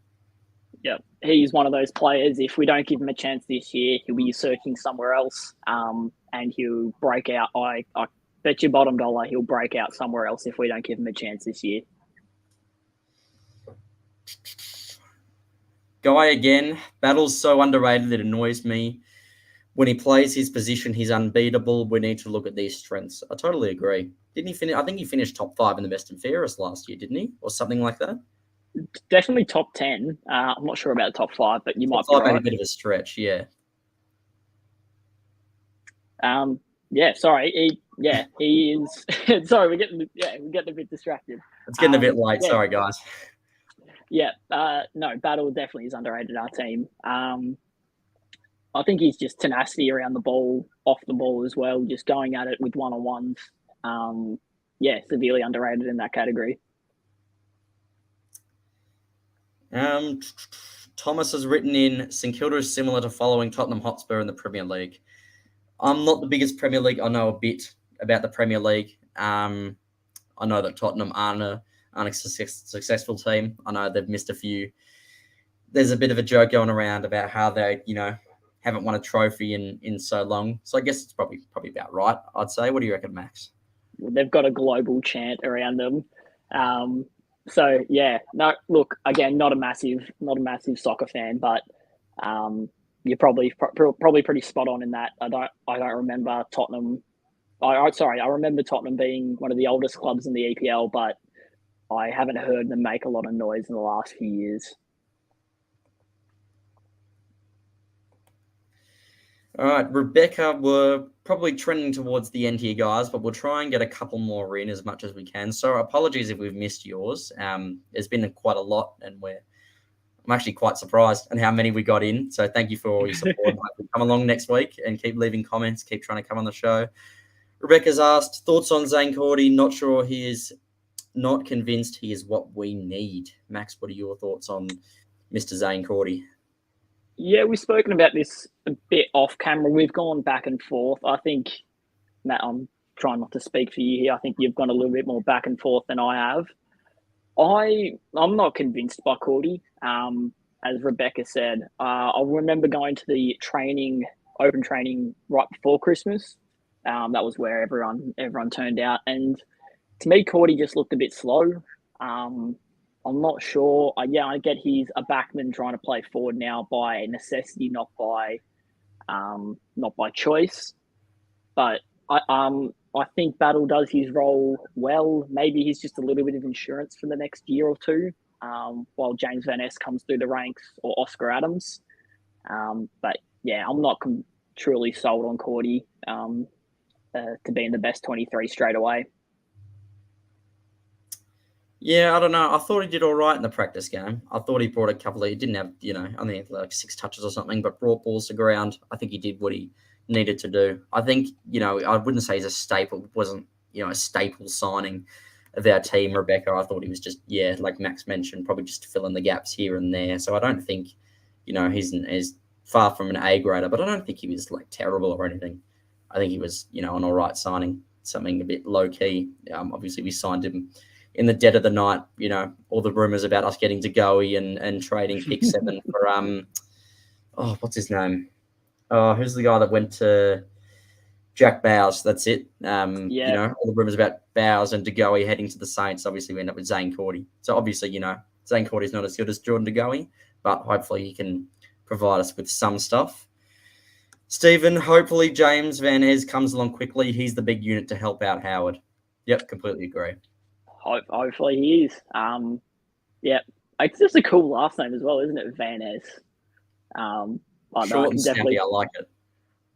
Yeah, he's one of those players. If we don't give him a chance this year, he'll be searching somewhere else, and he'll break out. I bet you bottom dollar he'll break out somewhere else if we don't give him a chance this year. Guy again. Battle's so underrated it annoys me. when he plays his position, he's unbeatable. We need to look at these strengths. I totally agree. Didn't he finish? I think he finished top 5 in the best and fairest last year, didn't he? Or something like that? Definitely top 10. I'm not sure about top 5, but you Top might be 5 maybe right. a bit of a stretch, yeah. Yeah, sorry. He is. Sorry, we're getting a bit distracted. It's getting a bit late. Sorry, guys. Yeah, no, Battle definitely is underrated our team. I think he's just tenacity around the ball, off the ball as well, just going at it with one-on-ones. Severely underrated in that category. Thomas has written in, St Kilda is similar to following Tottenham Hotspur in the Premier League. I'm not the biggest Premier League. I know a bit about the Premier League. I know that Tottenham aren't a successful team. I know they've missed a few. There's a bit of a joke going around about how they, haven't won a trophy in so long. So I guess it's probably about right, I'd say. What do you reckon, Max? They've got a global chant around them. So yeah, no. Look, again, not a massive soccer fan, but you're probably pretty spot on in that. I don't remember Tottenham. I remember Tottenham being one of the oldest clubs in the EPL, but I haven't heard them make a lot of noise in the last few years. All right, Rebecca, we're probably trending towards the end here, guys, but we'll try and get a couple more in as much as we can. So apologies if we've missed yours. There's been quite a lot, and I'm actually quite surprised at how many we got in. So thank you for all your support. Come along next week and keep leaving comments, keep trying to come on the show. Rebecca's asked, thoughts on Zane Cordy? Not sure he is not convinced he is what we need. Max, what are your thoughts on Mr. Zane Cordy? Yeah, we've spoken about this a bit off camera. We've gone back and forth. I think, Matt, I'm trying not to speak for you here. I think you've gone a little bit more back and forth than I have. I'm not convinced by Cordy. As Rebecca said, I remember going to the open training right before Christmas. That was where everyone turned out, and to me, Cordy just looked a bit slow. I'm not sure. I get he's a backman trying to play forward now by necessity, not by choice. But I think Battle does his role well. Maybe he's just a little bit of insurance for the next year or two, while James Van Ness comes through the ranks or Oscar Adams. But yeah, I'm not truly sold on Cordy to be in the best 23 straight away. Yeah, I don't know. I thought he did all right in the practice game. I thought he brought a couple of, he didn't have, I think like 6 touches or something, but brought balls to ground. I think he did what he needed to do. I think, I wouldn't say he's a staple, wasn't, a staple signing of our team, Rebecca. I thought he was just, like Max mentioned, probably just to fill in the gaps here and there. So I don't think, he's far from an A grader, but I don't think he was like terrible or anything. I think he was, an all right signing, something a bit low key. Obviously we signed him in the dead of the night, all the rumors about us getting to Goey and trading pick 7 for what's his name? Oh, who's the guy that went to Jack Bowes? That's it. All the rumors about Bowes and De Goey heading to the Saints. Obviously, we end up with Zane Cordy. So obviously, Zane Cordy's not as good as Jordan De Goey, but hopefully he can provide us with some stuff. Stephen, hopefully James Van Ness comes along quickly. He's the big unit to help out Howard. Yep, completely agree. Hopefully he is. It's just a cool last name as well, isn't it? Van Ness. Short and snappy, I like it.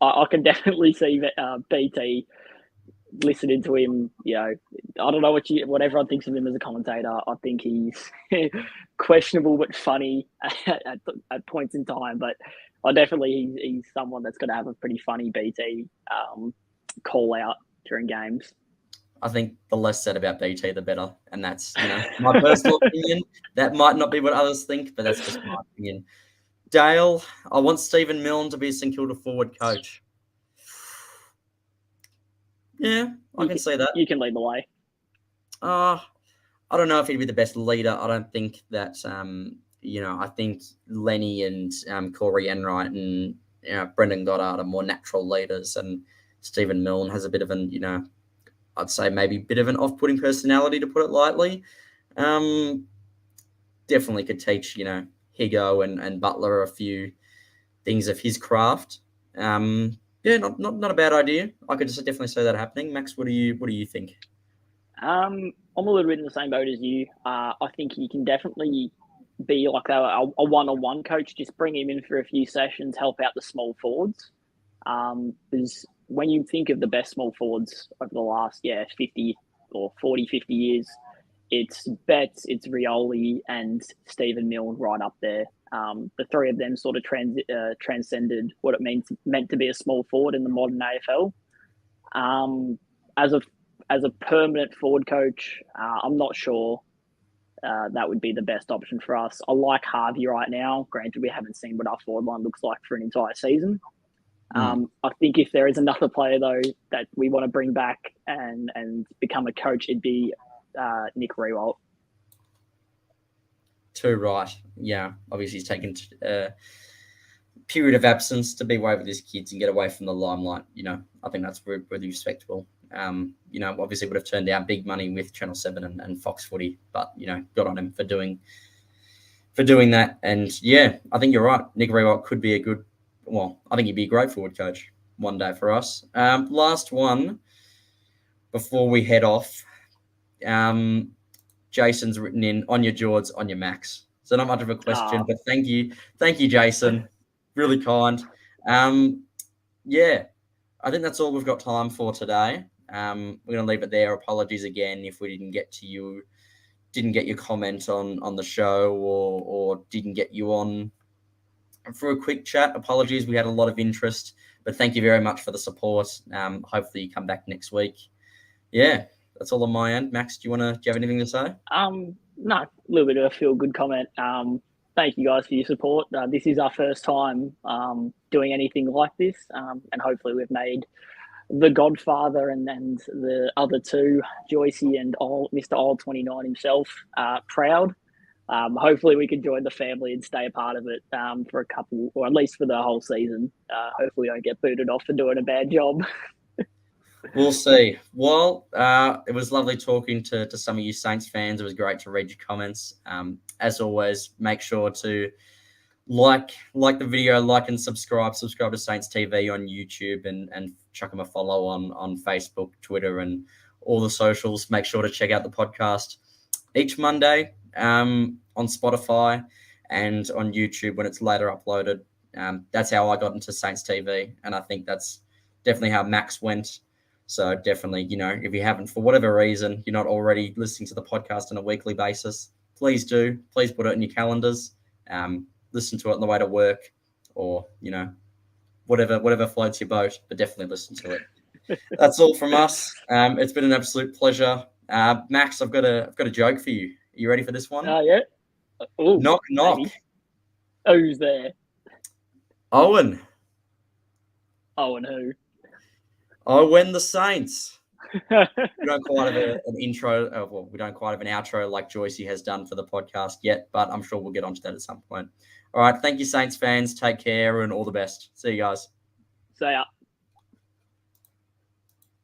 I can definitely see BT listening to him. I don't know what everyone thinks of him as a commentator. I think he's questionable but funny at points in time. But he's someone that's going to have a pretty funny BT call out during games. I think the less said about BT, the better. And that's, my personal opinion. That might not be what others think, but that's just my opinion. Dale, I want Stephen Milne to be a St Kilda forward coach. Yeah, I can see that. You can lead the way. I don't know if he'd be the best leader. I don't think that, I think Lenny and Corey Enright and Brendan Goddard are more natural leaders. And Stephen Milne has a bit of an, I'd say maybe a bit of an off-putting personality, to put it lightly. Definitely could teach, Higo and Butler a few things of his craft. Yeah, not a bad idea. I could just definitely see that happening. Max, what do you think? I'm a little bit in the same boat as you. I think he can definitely be like a one-on-one coach. Just bring him in for a few sessions, help out the small forwards. Because when you think of the best small forwards over the last 50 or 40, 50 years, it's Betts, it's Rioli, and Stephen Milne right up there. The three of them sort of transcended what it meant to be a small forward in the modern AFL. As a permanent forward coach, I'm not sure that would be the best option for us. I like Harvey right now. Granted, we haven't seen what our forward line looks like for an entire season. I think if there is another player though that we want to bring back and become a coach, it'd be Nick Riewoldt. Too right. Yeah, obviously he's taken a period of absence to be away with his kids and get away from the limelight. I think that's really respectable. Obviously would have turned down big money with Channel 7 and Fox Footy, but, good on him for doing that. And, yeah, I think you're right. Nick Riewoldt could be I think he'd be a great forward coach one day for us. Last one before we head off. Jason's written in, on your George, on your Max. So not much of a question, but thank you, Jason. Really kind. Yeah, I think that's all we've got time for today. We're going to leave it there. Apologies again if we didn't get your comment on the show or didn't get you on for a quick chat. Apologies, we had a lot of interest, but thank you very much for the support. Hopefully you come back next week. Yeah, that's all on my end. Max, do you have anything to say? No, a little bit of a feel-good comment. Thank you guys for your support. This is our first time doing anything like this, and hopefully we've made the Godfather and the other two, Joycey and Mr. Old 29 himself, proud. Hopefully we can join the family and stay a part of it for a couple, or at least for the whole season. Hopefully we don't get booted off for doing a bad job. We'll see. Well, it was lovely talking to some of you Saints fans. It was great to read your comments. As always, make sure to like the video, like and subscribe to Saints TV on YouTube and chuck them a follow on Facebook, Twitter, and all the socials. Make sure to check out the podcast each Monday on Spotify and on YouTube when it's later uploaded. That's how I got into Saints TV, and I think that's definitely how Max went. So definitely, if you haven't, for whatever reason, you're not already listening to the podcast on a weekly basis, please do. Please put it in your calendars. Listen to it on the way to work or, whatever floats your boat, but definitely listen to it. That's all from us. It's been an absolute pleasure. Max, I've got a joke for you. Are you ready for this one? Yeah. Ooh, knock, knock. Maybe. Who's there? Owen. Owen who? Owen the Saints. We don't quite have an intro. We don't quite have an outro like Joycey has done for the podcast yet, but I'm sure we'll get onto that at some point. All right. Thank you, Saints fans. Take care and all the best. See you guys. See ya.